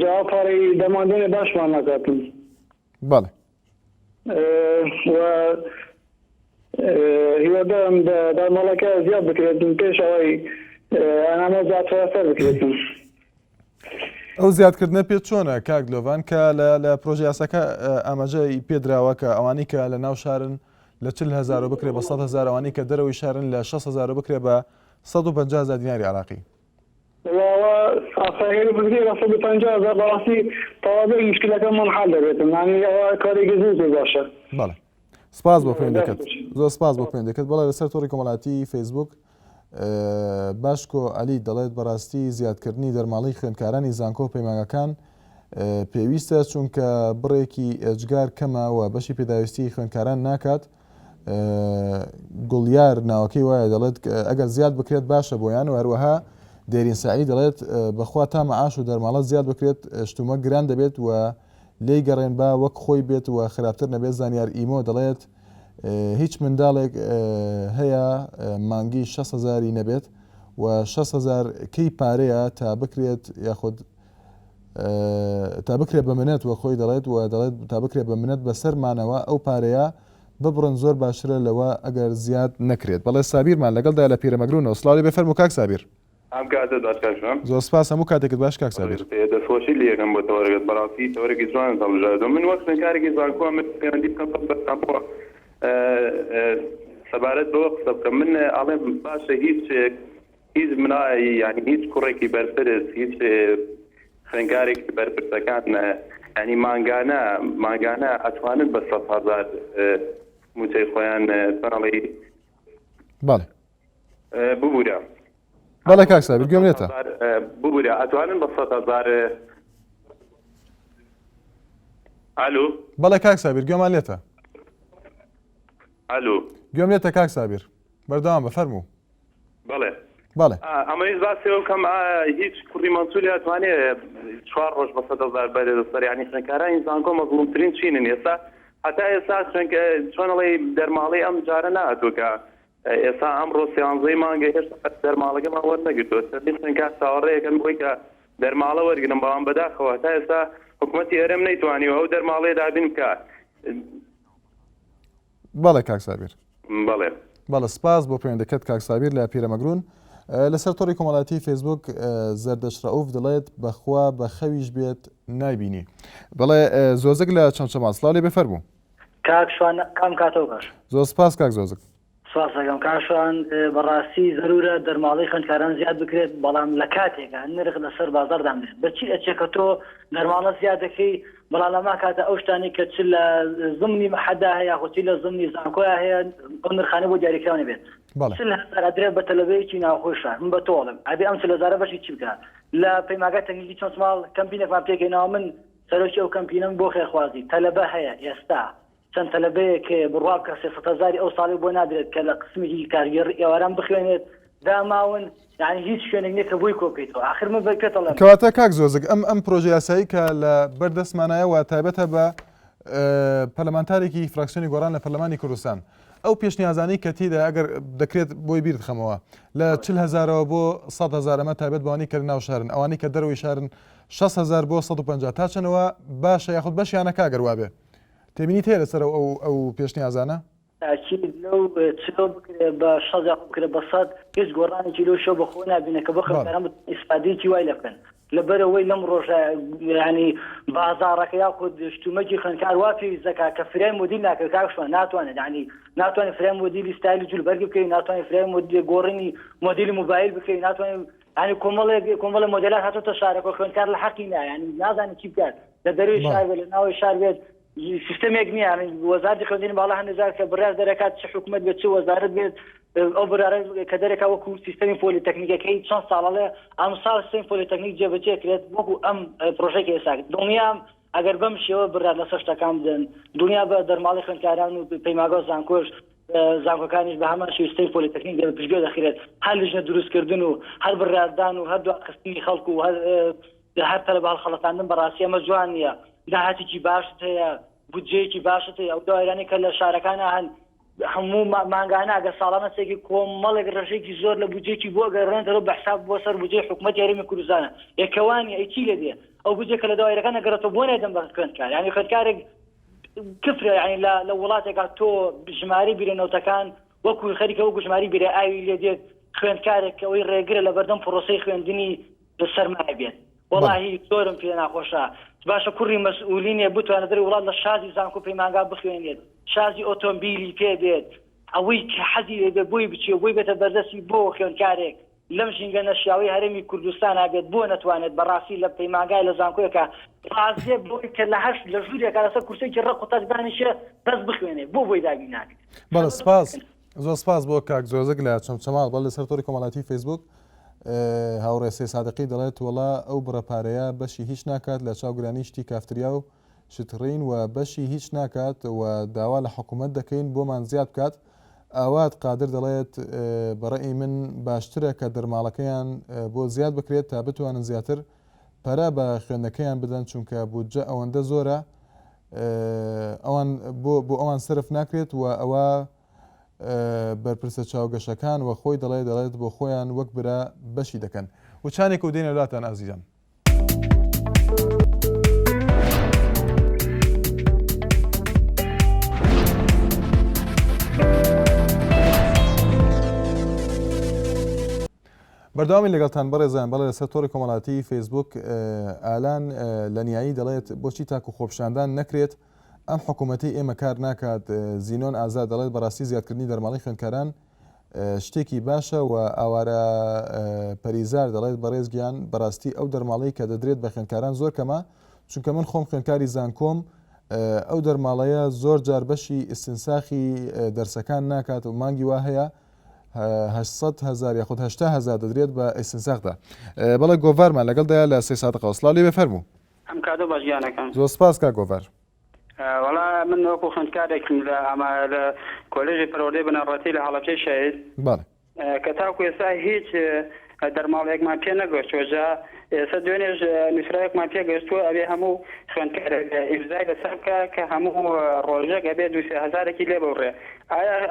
جواب پارەی دەماندنێ باشمان ناکاتن. بەڵێ و هیوادارم دەرماڵەکە زیاد بکرێتن پێش ئەوەی ئەنامە زیاترەسەر بکرێتن. ئەو زیادکردنە پێ چۆنە کاک دلۆڤان کە لە پرۆژە یاساکە ئاماژەی پێدراوە کە ئەوانەی کە لە ناو شارن لە 40,000 بکرێ بە 100,000 ئەوانەی کە دەرەوەی شارن لە 60,000 بکرێ بە 150,000 دیناری عراقی. ئاساهێری بگرێ بە 150,000 بەڕاستی تەواوی مشکلەکەمان حەل دەبێتن یعنی ئەوە کارێکی زۆر باشە. بەڵێ سپاس بۆ پەیوەندەکەت زۆر سپاس بۆ پەیوەندەکەت. بەڵێ لەسەر تۆڕی کۆمەڵاتی فەیسبوک باشکۆ عەلی دەڵێت بەڕاستی زیادکردنی دەرماڵی خوێندکارانی زانکۆ و پەیمانگەکان پێویستە چونکە بڕێکی ئەجگار کەمەوە بەشی پێداویستی خوێندکاران ناکات. گوڵیار ناوەکەی وایە دەڵێت ئەگەر زیاد بکرێت باشە بۆیان و هەروەها دێرین سعید دەڵێت بەخوا تا مەعاش و دەرماڵە زیاد بکرێت شتومە گران دەبێت و لێی گەڕێن با وەک خۆی بێت و خراپتر نەبێت. زانیار ئیمۆ دەڵێت هیچ منداڵێک هەیە مانگی 60,000 نەبێت و 60,000 کەی پارەیە تا بکرێت یاخود تا بکرێت بە منەت وە خۆی دەڵێت و دەڵێت تا بکرێت بە منەت بەسەرمانەوە ئەو پارەیە ببڕن زۆر باشترە لەوە ئەگەر زیاد نەکرێت. بەڵێ سابیرمان لەگەڵدا لە پیرەمەگرونەوە سڵاوی بێفەرموو کاک سابیر. زۆر سپاس هەموو کاتێکت باش کاک سابیر. دەستخۆشی لێکم بۆ تەوەرەگەت بەڕاستی تەوەرەێکی جوان هەڵبژاردەوە من وەک خوێندکارێکی زانکۆ من پەیوەندی بکەم بەستانبووە سەبارەت بەوە قسە بکەم من ئاڵێم باشە هیچ منایی یعنی هیچ کوڕێکی بەرپرس هیچ خوێندکارێکی بەرپرسەکان ینی ماگانە ئەتوانن بە 100,000 موچەی خۆیان پەنەڵی بەڵێ ببوورە. بەڵێ کاک سابیر گوێم لێتە ببوورە ئەتوانن بە 100,000 ئالو بەڵێ کاک سابیر گوێمان لێتە ئالو گوێم لێتە کاک سابیر بەردەوام بەفەرموو. بەڵێ بەڵێ ئەمەی باسێەوە کەم هیچ کوڕی مەسوولی ئەتوانێت 4 ڕۆژ بە 100,000 بەرێ دەسەر یعنی خوێندکارانی زانکۆ مەزڵومترین چینن ئێستا هەتا ئێستا چۆنەڵی دەرماڵی ئەم جارە نهاتوو کە ئێستا ئەمڕۆ سێانزەی مانگە هێشتا دەرماڵەکەمان وەرنەگرتووە سەرنی خوێندکار چاوەڕێیەکەن بۆی کە دەرماڵە وەرگرن بەڵام بەداخەوە هەتا ئێستا حکوومەتی هەرێم نەیتوانیوە ئەو دەرماڵەیە دابین بکات. بەڵێ کاک سابیر. بەڵێ بەڵێ سپاس بۆ پەیوەندەکەت کاک سابیر لە پیرەمەگرون. لەسەر تۆڕی کۆمەڵاتی فەیسبوک زەردەشڕەوف دەڵێت بەخوا بە خەویش بێت نایبینی. بەڵێ زۆزک لە چەمچەمان سڵاو لێ بێفەرموو. کاک شوان کام کاتەوە باش. زۆر سپاس کاک زۆزک. سپاس دەکەم کاشان بەڕاستی زەرورە دەرماڵی خوێندکاران زیاد بکرێت بەڵام لە کاتێکە نرخ لەسەر بازاردان بێت بەچی ئەچێت کە تۆ دەرماڵە زیاد دەکەی بەڵام لەما کاتە ئەو شتانی کە چ لە زمنی مەحەدا هەیە خۆچی لە زمنی زانکۆیە هەیە ئەو نرخانە بۆ دیاریکراوە بێت ئەدرێت بە تەلەڤەیەکی ناوخۆی شار من بە تۆڵم ئەبێ ئەم 30,000 بەشی چی بکات لە پەیماگە تەکنیکی چۆن ماڵ کەمپینێکمان پێکەینەوە من سەرۆکی ئەو کەمپینەم بۆ خێرخوازی تەلەبە هەیە ئێستا چەند تەلەبەیە کە بڕوا بکە 300,000 ئەو ساڵی بۆ نادرێت کە لە قسمێکی کارگەر ئێواران بخوێنێت داماون یعنی هیچ شوێنێک نییە کە بۆی کۆبکەیتەوە آخر من بکەتەڵێم کەواتە کاک زۆزگ ئەم پرۆژە یاسایی کە لە بەردەستمانایەوە تایبەتە بە پەرلەمانتارێکی فراکسیۆنی گۆڕان لە پەرلەمانی کوردستان ئەو پێشنیازانەی کە تێدا ئەگەر دەکرێت بۆی بیر بخەمەوە لە 40,000 بۆ 100,000 ئەمە تایبەت بەوانی کە ناو شارن ئەوانی کە دەروی شارن 60,000 بۆ 150 تا چەنەوە باشە یاخود بەشیانە کاگەر وابێ تێبینی تێ لەسەر ئەو پێشنیازانە لەو چلۆ بکرێت بە 60 بکرێت بە 100 هیچ گۆڕانێکی لەو شەو بەخۆ نابینە کە بۆ خوێندکاران ئیسپادەیەکی وای لێ بکەن لەبەرەوەی لەم ڕۆژە ینی بازاڕەکە یاخود شتومەکی خوێندکار وا پێویستەکە کە فرای مدیر ناکرێت کاکشوان ناتوانێت ینی ناتوانێت فرای مدیری ستایلی جولبەرگ بکەیت ناتوانێت فرای مدیر گۆڕینی مۆدیلی موبایل بکەیت ناتوانێت ینی کۆمەڵە مۆدلات هاتوۆتە شارەکە خوێندکار لە حەقی نا ینی نازانێت چی بکات لە دەروی شار بێت لە ناوی شار بێت سیستمێک نییە وەزارەتی خوێندنی باڵا هەندێک کە بڕاز دەرەکات چ حکومەت بێت چ وەزارەت بێت ئەو برارە کە دەرێکا وەکو سیستەمی پۆلیتەکنیکەکەی چەند ساڵەڵێ ئەمساڵ سیستەمی پۆلیتەکنیک جێبەجێ کرێت وەکو ئەم پرۆژێکی ئێستا دڵنیام ئەگەر بەم شێوە برار لەسەر شتەکان بدەن دنیا بە دەرماڵی خوێندکاران و پەیماگە زانکۆش زانکۆکانیش بە هەمان سیستەمی پۆلیتەکنیک پشتگوێ دەخرێت هەر لیژنە دروستکردن و هەر بڕاردان و هەر دواخستنی خەڵکو و هەر تەلەبە هەڵخەڵەتاندن بەڕاستی ئەمە جوان نییە داهاتێکی باشت هەیە بودجەیەکی باشت هەیە ئەو دوایرانی کە لە شارەکانە هەن هەموو مانگانە ئەگە ساڵانە سێکی کۆمەڵێک ڕێژێکی زۆر لە بودجێکی بۆ گەڕێنەوە بە حساب بۆ سەر بودجەی حکوومەتی هەرێمی کوردستانە یەکەوانی ئەیچی لێ دێ ئەو بودجێ کە لە دوایرەکان نەگەڕێتەوە بۆ نایدەم بە خوێندکار یعنی خوێندکارێک کفرە یعنی لە وڵاتێکا تۆ ژماری بیرێنەوتەکان وەکو خەریکە وەکو ژماری بیرێ ئاوی لێ دێت خوێندکارێک کە ئەوەی ڕێگرە لە بەردەم پرۆسەی خوێندنی بەسەرمایە بێت وەڵاهی زۆرم پێ ناخۆشە باشە کوڕی مەسئولینێ بتوانێت دەری وڵات لە شازی زانکۆ پەیمانگا بخوێنێت شازی ئۆتۆمبیلی پێ بێت ئەوەی کە حەزی لێ بۆی بچێ بۆی بێتە بەردەستی بۆ خوێندکارێک لەم ژینگە نەشیاوی هەرێمی کوردستان نابێت بۆ نەتوانێت بەڕاستی لە پەیمانگای لە زانکۆیەکە ڕازێ بۆی کە لە هەشت لە ژوورێکە لەسەر کورسێکی ڕق و تەک دانیشە دەست بخوێنێت بۆی داگی ناکرێت بەڵێ سپاس زۆر سپاس بۆ کاک زۆزەک لە چەمچەماڵ بەڵێ سەرۆری کۆمەڵایەتی فەیسبوک هاوڕێ سێ سادقی دەڵێت وڵا ئەو بڕەپارەیە بەشی هیچ ناکات لە چاوگرانی شتی کافتریا و شتڕین و بەشی هیچ ناکات و داوا لە حکوومەت دەکەین بۆمان زیاد بکات ئاوات قادر دەڵێت بەڕێی من باشترە کە دەرماڵەکەیان بۆ زیاد بکرێت تا بتوانن زیاتر پەرە بە خوێندەکەیان بدەن چونکە بودجە ئەوەندە زۆرە ئەوان بۆ ئەوان سرف ناکرێت و ئەوە بەرپرسە چاوگەشەکان و خۆی دەڵێت بۆ خۆیان وەک برا بەشی دەکەن و چانێک و دێنە وڵاتان ئازیزان. بەردەوامی لەگەڵتان بەڕێزان بەڵێ لەسەر تۆڕی کۆمەڵایەتی فەیسبوک ئالان لە نیایی دەڵێت بۆچی تاکو خۆپشاندان نەکرێت ئەم حکوومەتی ئێمە کار ناکات زینۆن ئازاد دەڵێت بەڕاستی زیادکردنی دەرماڵی خوێندکاران شتێکی باشە و ئاوارە پەریزار دەڵێت بەڕێزگیان بەڕاستی ئەو دەرماڵەی کە دەدرێت بە خوێندکاران زۆر کەمە چونکە من خۆم خوێندکاری زانکۆم ئەو دەرماڵەیە زۆر جار بەشی ئستنساخی دەرسەکان ناکات و مانگی وا هەیە 800,000 یاخود 80,000 دەدرێت بە ئستنساخدا. بەڵێ گۆڤارمان لەگەڵدایە لە سێ سادقە سڵاو لێ بفەرموو. ئەم کاتۆ باشگیانەکەم زۆر سپاس کا گۆڤار. وەڵا من وەکو خوێندکارێکم لە ئەمە لە کۆلێژی پەروەردەی بنەڕەتی لە هەڵەبجەی شەهید کە تاکو ئێستا هیچ دەرماڵێکمان پێ نەگەشتوە جا ئێستا دوێنێژ نووسراوێکمان پێگەشتووە ئەبێ هەموو خوێندکارێک ئیمزای لەسەر بکە کە هەموو ڕۆژێک ئەبێ 2,000 لێ ببڕێ.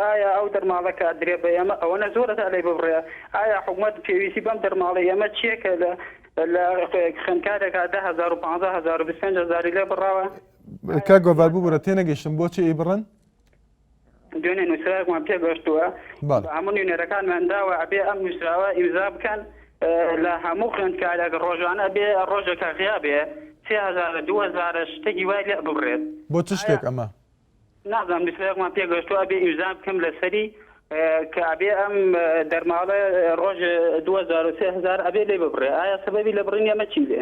ئایا ئەو دەرماڵەکە درێ بە ئێمە ئەوەنە زۆرە لێ ببڕێ؟ ئایا حکوومەت پێویستی بەم دەرماڵی ئێمە چیەکە لە خوێندکارێکە 10,000 و 15,000 و 25,000 لێ بڕاوە؟ کا گۆڤار بوو بوورە تێنەگەیشتم بۆچی ئەی بڕن؟ دوێنێ نووسراوێکمان پێگەشتووە هەموو نوێنەرەکانمان داوە ئەبێ ئەم نووسراوە ئیمزا بکەن لە هەموو خوێندکارێک ڕۆژانە بێ ڕۆژێکە غیا بێ 3,000 2,000 شتێکی وای لێ ببڕێت. بۆ چ شتێک ئەمە؟ نازانم نووسراوێکمان پێگەشتووە ئەبێ ئیمزا بکەم لەسەری کە ئەبێ ئەم دەرماڵە ڕۆژ 2000 ئەبێ لێ ببڕێ ئایا سبەبی لە بڕینی ئەمە چی بێ؟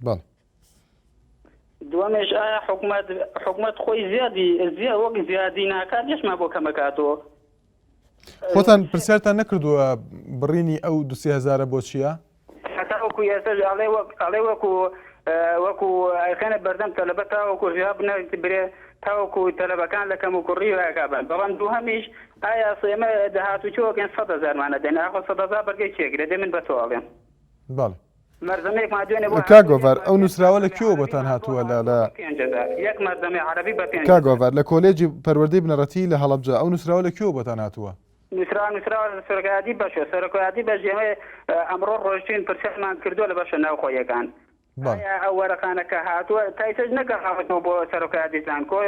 بەڵێ دووەمێش ئایا حکوومەت خۆی وەک زیادی ناکات یەشما بۆ کەمەکاتەوە؟ خۆتان پرسیارتان نەکردووە بڕینی ئەو 2000 بۆ چییە؟ هەتا وەکو ئێستاش ئەڵێ وەکو ئەخێنە بەردەم تەلەبە تاوەکو ژیاب برێ تاوەکو تەلەبەکان لە کەم و کوڕی وایکابن بەڵام دووهەمیش ئایا سێمە داهاتوچۆکێن 100,000مانە دێن ئاخۆ 100,000 بەرگەی چێگرێ دێ من بەتەواڵێن بەڵێ مەرزەمەیەکمان دوێنێ بۆ کاگۆڤەر ئەو نووسراوە لە کوێوە بۆتان هاتووە لە 5,000 یەک مەرزەمەی عەرەبی بە 5,000 کاگۆڤەر لە کۆلێجی پەروەردەی بنەڕەتی لە هەڵەبجە ئەو نووسراوە لە کوێوە بۆتان هاتووە؟ نووسراوە سەرۆکایەتی بەشە سەرۆکایەتی بەش ئێمە ئەمڕۆ ڕۆژترین پرسیارمان کردووە لە بەشە ناوخۆیەکان ئایا ئەو وەرەقانە کە هاتووە تایسەج نەگەڕاوەتەوە بۆ سەرۆکایەتی زانکۆ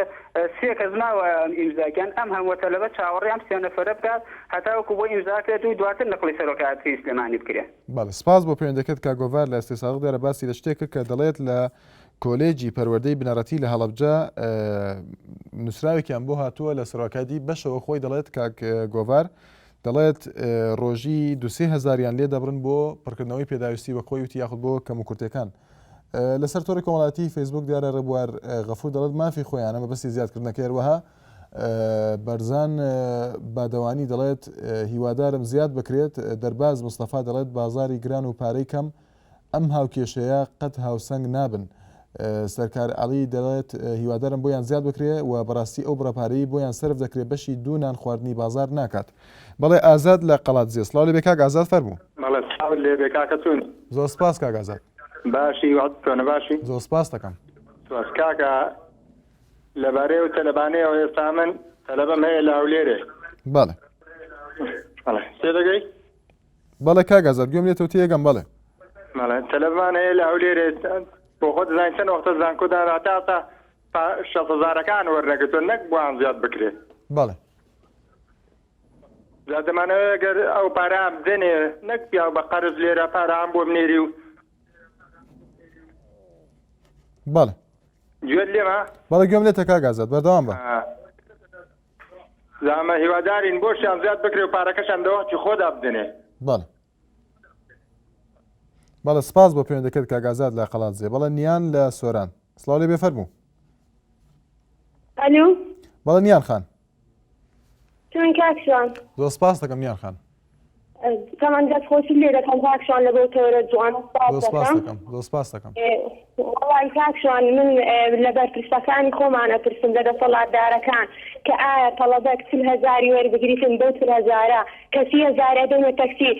سێ کەس ماوە ئیمزاکەن ئەم هەموو تەلەبە چاوەڕێیان سێ نەفەرە بکات هەتاوەکو بۆ ئیمزاکرێت و دواتر نەقڵی سەرۆکایەتی سلێمانی بکرێت. بەڵێ سپاس بۆ پەیوەندیەکەت کاگۆڤەر لە ئێستا ساغ دیارە باسی لە شتێکە کە دەڵێت لە کۆلێجی پەروەردەی بنەڕەتی لە هەڵەبجە نووسراوێکیان بۆ هاتووە لە سەرۆکایەتی بەشەوە خۆی دەڵێت کاگۆڤەر دەڵێت ڕۆژی 2,000 لێ دەبرن بۆ پڕکردنەوەی پێداویستی بە خۆی وتی یاخود بۆ کەم و کورتەکان. لەسەر تۆڕی کۆمەڵایەتی فەیسبوک دیارە ڕێبوار غەفور دەڵێت مافی خۆیان ئەمە بەستی زیادکردنەکەی هەروەها بەرزان بادەوانی دەڵێت هیوادارم زیاد بکرێت دەرباز مستەفا دەڵێت بازاری گران و پارەی کەم ئەم هاوکێشەیە قەت هاوسەنگ نابن. سەرکار عەلی دەڵێت هیوادارم بۆیان زیاد بکرێ و بەڕاستی ئەو بڕەپارەی بۆیان سرف دەکرێت بەشی دوو نان خواردنی بازار ناکات. بەڵێ ئازاد لە قەڵاتجێ سڵاو لێ بێ کاک ئازاد فەرموو. بەڵێ سڵاو لێ بێ کاکە چۆن؟ زۆر سپاس کاک ئازاد. باشی وات چۆنە باشی؟ زۆر سپاس دەکەم. سپاس کاکە لەبارەی و تەلەبانەیەوە ئێستا من تەلەبەم هەیە لە هەولێرێ. بەڵێ. بەڵێ سێ دەگەی؟ بەڵێ کاک ئازاد گوێم لێتەوە تێگەم بەڵێ. بەڵێ تەلەبان هەیە لە هەولێرێ بۆ خۆت دەزانین چەند وەختە زانکۆدان هەتا 6,000ەکان وەرنەگرتووە نەک بۆیان زیاد بکرێ. بەڵێ. دەمانەوە گەر ئەو پارەیان بدەنێ نەک پیاو بە قەرز لێرە پارەیان بۆ بنێری و بەڵێ گوێت لێمە؟ بەڵێ گوێم لێتە کاک ئازاد بەردەوام بە. زعما هیوادارین بۆشیان زیاد بکرێ و پارەکەشان دەوەختی خۆدا بدنێ. بەڵێ. بەڵێ سپاس بۆ پەیوەندەکەت کاک ئازاد لە قەڵاتجێ. بەڵێ نیان لە سۆران سڵاو لێ بێ فەرموو. ئەلو بەڵێ نیان خان. چۆن کاکشان؟ زۆر سپاس دەکەم نیان خان. تەمان دەستخۆشی لێ دەکەم کاکشان لە بۆ تۆرە جوان زۆر سپاس دەکەم. وەڵی کاکشان من لەبەر پرسەکانی خۆمانە پرسم لە دەسەڵاتدارەکان کە ئایا تەڵەبەک 40,000 وەربگریتن بەو 40,000 کە 30,000 دەمە تەکسی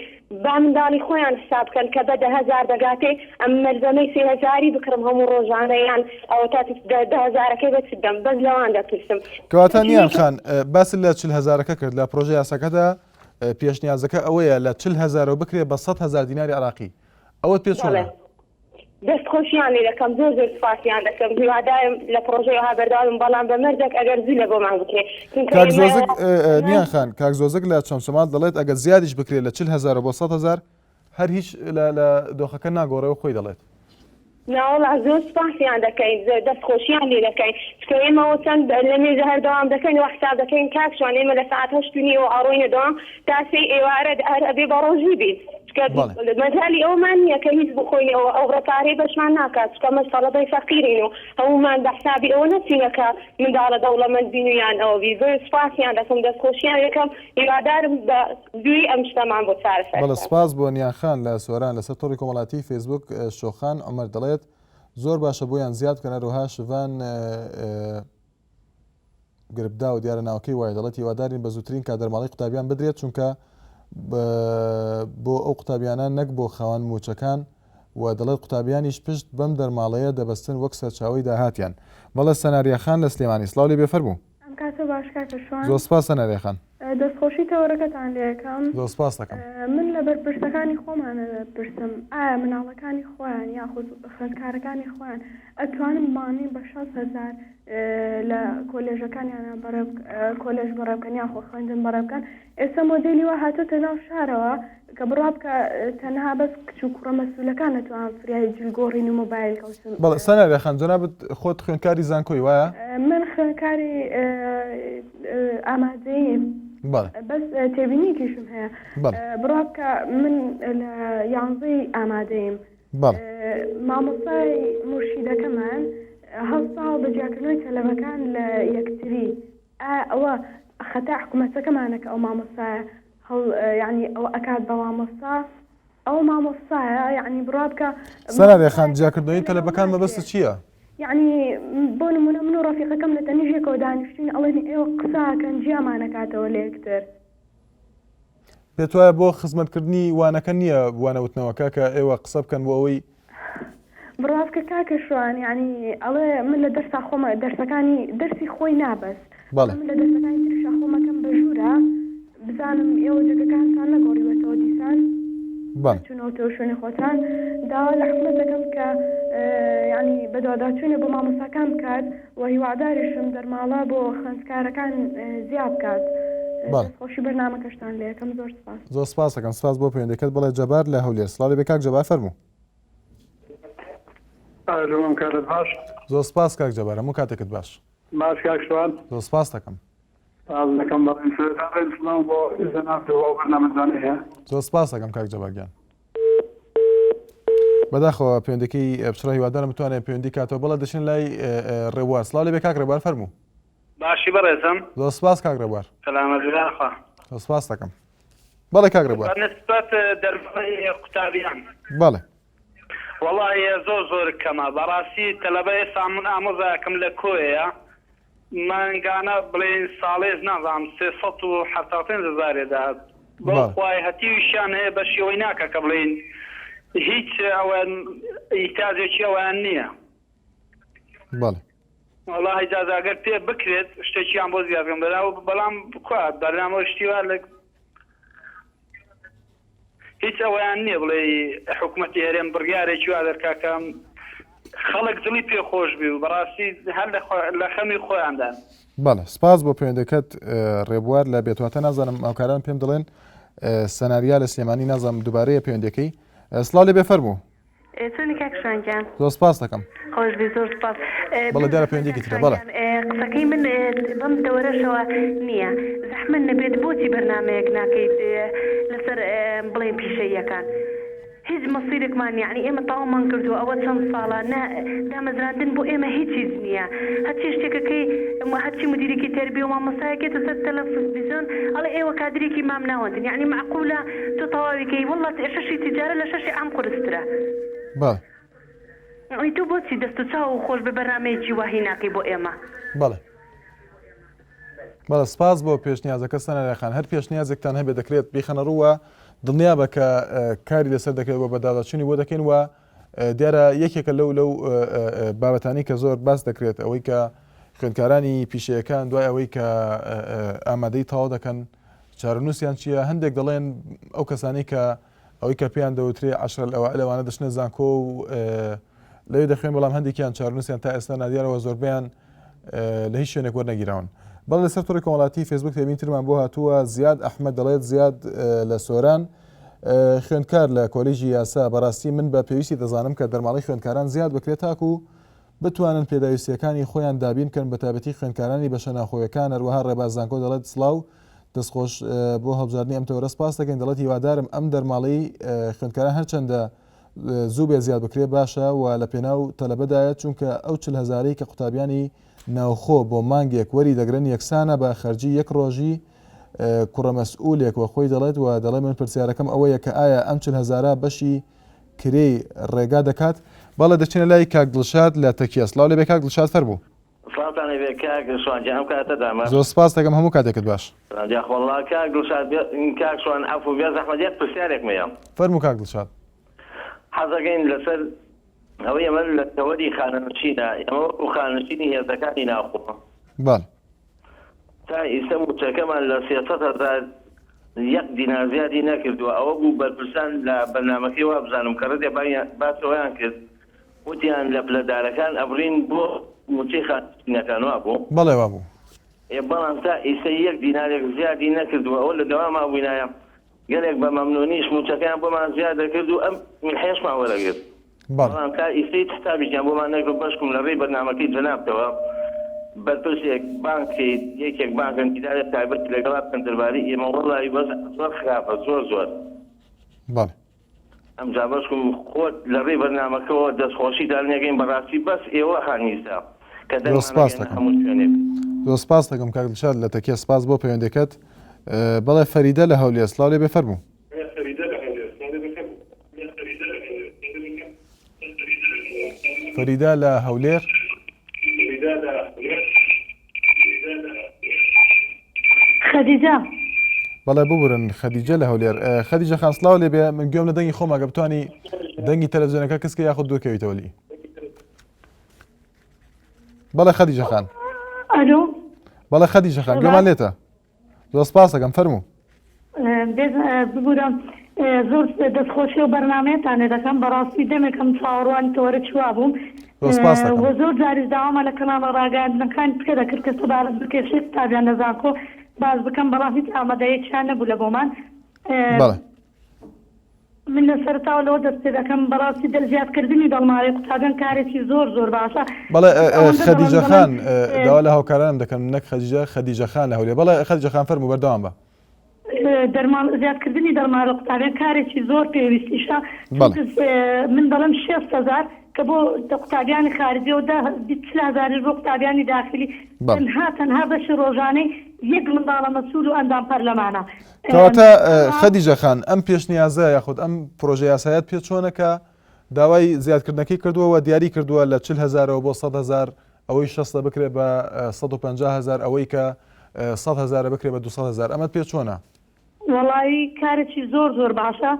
با منداڵی خۆیان حساب بکەن کە بە 10,000 دەگاتێ ئەم مەرزەمەی 30,000 بکڕم هەموو ڕۆژانەیان ئەوە تا 10,000ەکەی بەچدەم بەس لەوان دەپرسم. کەواتە نیان خان باس لە 40,000ەکە کرد لە پرۆژەی یاساکەدا پێشنیازەکە ئەوەیە لە 40,000 بکرێ بە 100,000 دیناری عراقی ئەوەت پێ چۆنە؟ دەستخۆشیان لێ دەکەم زۆر سپاسیان دەکەم هیوادارم لە پرۆژەیەوە بەرداوم بەڵام بە مەرجێک ئەگەر زوو لە بۆمان بکرێ. کاک زۆزگ نیان خان کاک زۆزگ لە چەمچەمات دەڵێت ئەگەر زیادیش بکرێت لە 40,000 بۆ 100,000 هەر هیچ لە دۆخەکە ناگۆڕێەوە خۆی دەڵێت. ناوەڵا زۆر سپاسیان دەکەین دەستخۆشیان لێ دەکەین چکە ئێمەوە چەند لە مێژە هەردەوام دەکەین و حساب دەکەین کاکشان ئێمە لە ساعت 8:30 ئەڕۆینە دەوام تا سێ ئێوارە ئەبێ بە ڕۆژی بیت مەجالی ئەومان نییە کە هیچ بخۆین ئەو ڕێپارەی بەشمان ناکات چکە مەش تەڵەبەی فەقیرین و هەمومان بە حسابی ئەوە نەچینەکە منداڵە دەوڵەمەند بین و یان ئەوە بی زۆر سپاسیان دەکەم دەستخۆشیان یەکەم هیوادارم بە دوی ئەم شتەمان بۆ چارەسەر. بەڵێ سپاس بۆ نیان خان لە سۆران لەسەر تۆڕی کۆمەڵایەتی فەیسبوک شۆخان عومەر دەڵێت زۆر باشە بۆیان زیاد بکەنە ڕۆها شڤان گربدا و دیارە ناوەکەی وایە دەڵێت هیوادارین بە زووترین کادەرماڵی قوتابیان بدرێت چونکە بۆ ئەو قوتابیانان نەک بۆ خاوەن موچەکان و دەڵێت قوتابیانیش پشت بەم دەرماڵەیە دەبەستن وەک سەرچاوی داهاتیان. بەڵێ سەناریەخان لە سلێمانی سڵاو لێ بێ فەرموو. کاتە باش کاتە شوان زۆر سپاس سەناریەخان. دەستخۆشی تەوەرەکەتان لێ یەکەم. زۆر سپاس دەکەم. من لەبەر پرسەکانی خۆمانە پرسم ئایا مناڵەکانی خۆیان یاخود خوێندکارەکانی خۆیان ئەتوانن بانی بە 6,000 لە کۆلێژەکانیان کۆلێژ بەڕێبکەن یاخۆ خوێندن بەڕێبکەن ئێستا مۆدێلی وە هاتوتە ناو شارەوە کە بڕاب کە تەنها بەس کچ و کوڕە مەسوولەکان نەتوان فریای جلگۆڕین و مۆبایل کەوتن. بەڵێ سەناریەخان جەنابەت خۆت خوێندکاری زانکۆی وایە؟ من خوێندکاری ئامادەیی بەس تێبینیکیشم هەیە بڕوا بکە من لە یانزەی ئامادەیم مامۆستای مرشیدەکەمان هەستا بەجیاکردنەوەی تەلەبەکان لە یەکتری ئەوە خەتا حکوومەتەکەمانەکە ئەو مامۆستایە یعنی ئەو ئەکات بە مامۆستا ئەو مامۆستایە یعنی بڕوا بکە سەنارێ خان جیاکردنەوەی تەلەبەکان مەبەستە چییە؟ یعنی بۆ نمونە من و ڕەفیقەکەم لە تەنیژێکەوە دانیشتین ئەڵێن ئێوە قساکەن جیامانەکاتەوە لە یەکتر پێت وایە بۆ خزمەتکردنی وانەکە نییە وانەوتنەوەکە کە ئێوە قسە بکەن بۆ ئەوەی بڕوا بکە کاکە شوان یعنی ئەڵێ من لە دەرسا خۆمە دەرسەکانی دەرسی خۆی نابەست من لە دەرسەکانی ترشا خۆمەکەم بەژوورە بزانم ئێوە جگەکانتان نەگۆڕیوەتەوە دیسان چونەوەتەوە شوێنی خۆتان داوا لە حکومەتەکەم کە یعنی بەدواداچوونێ بۆ مامۆستاکان بکات و هیواداریشم دەرماڵە بۆ خوێندکارەکان زیاد بکات خۆشی بەرنامەکەشتان لێ یەکەم زۆر سپاس زۆر سپاس دەکەم سپاس بۆ پەیوەندیەکەت بڵێ جەبار لە هەولێر سڵاوی بێ کاک جەبار فەرموو کاتت باش زۆر سپاس کاک جەبار هەموو کاتێکت باش باش کاک شوان زۆر سپاس دەکەم دەکەم بەڵێن بۆ ئیزەناتەوە بەرنامەجانە هەیە زۆر سپاس دەکەم کاک جەبارگیان بەداخەوە پەیوەندەکەی پچڕە هیوادارم بتوانێت پەیوەندی کاتەوە بەڵێ دەچین لای ڕێبوار سڵاو لێ بێ کاک ڕێبوار فەرموو باشی بەڕێزم زۆر سپاس کاک ڕێبوار سەلامەتخوا زۆر سپاس دەکەم بەڵێ کاک ڕێبوار نسبەت دەربڕی قوتابیان بەڵێ وەڵی زۆر کەمە بەڕاستی تەلەبە ئێستا من ئامۆزایەکەم لە کۆیەیە مانگانە بڵێن ساڵێز نازانم 375,000 بۆ خوای هەتیویشیان هەیە بە شێوەی ناکە کە بڵێن هیچ ئەوەن ئیتازێکی ئەویان نییە وەڵا ئیجازەگەر پێ بکرێت شتێکیان بۆ زیادکەم بەڵام بکوات بەرنامە شتیوە لە هیچ ئەویان نییە بڵێ حکوومەتی هەرێم بڕیارێکی وا دەرکاکەم خەڵک دڵی پێ خۆش بی و بەڕاستی هەر لە خەمی خۆیاندان بەڵێ سپاس بۆ پەیوەندەکەت ڕێبوار لە بێتواتە نازانم ئەوکاران پێم دەڵێن سەناریا لە سلێمانی نازانم دووبارەیە پەیوەندەکەی سڵاو لێ بێ فەرموو چۆنی کاک شوانگیان زۆر سپاس دەکەم خۆش بی زۆر سپاس بەڵێ دیارە پەیوەندێکی ترە بەڵێ قسەکەی من بەم دەوەرەشەوە نییە زەحمەت نەبێت بۆچی بەرنامەیەک ناکەیت لەسەر بڵێن پیشەیەکان هیچ مەسیرێکمان یعنی ئێمە تاوامان کردووە ئەوە چەند ساڵە دامەزراندن بۆ ئێمە هیچیز نییە هەرچی شتێکەکەی هەرچی مدیرێکی تەربیە و مامۆستایەکێتە سەر تەلەڤیزیۆن ئەڵێ ئێوە کادرێکی مام ناوەندن یعنی معقولە تۆ تەواویکەی وەڵڵات شەشی تیجارە لە شەشی عام قورسترە ئەی تۆ بۆچی دەست و چاو و خۆش بە بەرنامەیەکی واهی ناکەی بۆ ئێمە بەڵێ سپاس بۆ پێشنیازەکە سەنارێخان هەر پێشنیازێکتان هەبێ دەکرێت بیخەنەڕووە دڵنیا بە کە کاری لەسەر دەکرێت بۆ بەداداچوونی بۆ دەکەین وە دیارە یەکێکە لەو بابەتانی کە زۆر باس دەکرێت ئەوەی کە خوێندکارانی پیشەیەکان دوای ئەوەی کە ئامادەی تەواو دەکەن چارەنووسیان چییە هەندێک دەڵێن ئەو کەسانی کە ئەوەی کە پێیان دەوترێت عەشرە لەوانە دەچنە زانکۆ و لەوێ دەخوێن بەڵام هەندێکیان چارەنووسیان تا ئێستا نادیارەوە زۆربیان لە هیچ شوێنێک وەرنەگیراون بەڵێ لەسەر تۆڕی کۆمەڵاتی فێسبوک تێبینترمان بۆ هاتووە زیاد ئەحمەد دەڵێت زیاد لە سۆران خوێندکار لە کۆلیژی یاسا بەڕاستی من بە پێویستی دەزانم کە دەرماڵی خوێندکاران زیاد بکرێت تاکو و بتوانن پێداویستیەکانی خۆیان دابینکەن بە تایبەتی خوێندکارانی بە شەناخۆیەکان هەروەها ڕێباز زانکۆ دەڵێت سڵاو دەستخۆش بۆ هەڵبژاردننی ئەم تەوەرە سپاس دەکەین دەڵێت هیوادارم ئەم دەرماڵەی خوێندکاران هەرچەندە زوو بێ زیاد بکرێت باشە و لە پێناو تەلەبەدایە چونکە ئەو 40,000 کە قوتابیانی ناوخۆ بۆ مانگێک وەری دەگرن یەکسانە بە خەرجی یەک ڕۆژی کوڕە مەسئولێک وە خۆی دەڵێت و دەڵێ من پرسیارەکەم ئەوەیە کە ئایا ئەم 40,000 بەشی کرێی ڕێگا دەکات بەڵێ دەچینە لای کاک دڵشاد لە تەکیە سڵاو لێ بێ کاک دڵشاد فەرموو زۆر سپاس دەکەم هەموو کاتێکت باش فەرموو کاک دڵشاد حەزەکەین لەسەر ئەوەی ئەمە لە تەوەری خانەنشینە ئەمە و خانەنشینی هێزەکانی ناوخۆ تا ئێستا موچەکەمان لە 300,000 یەک دینار زیادی نەکردووە ئەوە بوو بەرپرسان لە بەرنامەکەی وا بزانم کە ڕێدێ باسەوەیان کرد وتیان لە پلەدارەکان ئەبڕین بۆ موچەی خانەنشینەکان وا بوو بەڵێ وا بوو بەڵام تا ئێستا یەک دینارێک زیادی نەکردووە ئەوە لە دەواما بووینایە گەلێک بە مەمنونیش موچەکەیان بۆمان زیادە کرد و ئەم حێشمان وەرەگرت بەڵام تا ئیسەی حسابیشیان بۆمان نەکرد بەشکم لە ڕێی بەرنامەکەی جەنابتەوە بەرپرسێک بانکیت یەکێک بانکەنگیدارە تایبەت لەگەڵا پەنجەرباری ئێمە وەڵی بەس زۆر خراپە زۆر بەڵێ ئەمجا بەسکم خۆت لە ڕێی بەرنامەکەەوە دەستخۆشی دانیەکەین بەڕاستی بەس ئێوە هانیستا کە هەموو شوێنێک زۆر سپاس دەکەم کاک دڵشاد لە تەکیە سپاس بۆ پەیوەندەکەت بەڵێ فەریدە لە هەولێر سڵاو لێ بفەرموو فەریدە لە هەولێر خەدیجە بەڵێ ببورن خەدیجە لە هەولێر خەدیجە خان سڵاو لێ بێ من گوێم لە دەنگی خۆم ئەگە بتوانی دەنگی تەلەڤیزیۆنەکە کەسکە یاخود دووکەویتەوەلی بەڵێ خەدیجە خان ئەلۆ بەڵێ خەدیجە خان گوێمان لێتە زۆر سپاس دەکەم فەرموو ببورم زۆر دەستخۆشی و بەرنامەیەتانێ دەکەم بەڕاستی دەمێکم چاوەڕوانی تۆرە چوا بووم زۆر جاریش داوامە لە کەناڵە ڕاگەاندنەکان پێ دەکرد کە سەبارەت بکێشێت تابیان لە زانکۆ باز بکەم بەڵام هیچ ئامادەیەکیان نەبوو لە بۆمان من لە سەرتاوە لەوە دەست پێ دەکەم بەڕاستی دەستزیادکردنی دڵماری قوتابیان کارێکی زۆر باشە بەڵێ خەدیجە خان داوا لە هاوکارانم دەکەم نەک خەدیجە خان لە هەولێر بەڵێ خەدیجە خان فەرموو بەردەوام بە زیادکردنی دەرمالە قوتابیان کارێکی زۆر پێویستیشە من دەڵم 6,000 کە بۆ قوتابیانی خارجی و 20,000 بۆ قوتابیانی داخلی تەنها بەشی ڕۆژانەی یەک منداڵە مەسوول و ئەندام پەرلەمانە کەواتە خەدیجە خان ئەم پێشنیازە یاخود ئەم پرۆژە یاسایەت پێ چۆنەکە داوای زیادکردنەکەی کردووە و دیاری کردووە لە 40,000 بۆ 100,000 ئەوەی 6 بکرێ بە 150,000 ئەوەی کە 100,000 بکرێ بە 200,000 ئەمە پێ چۆنە؟ وەڵی کارێکی زۆر باشە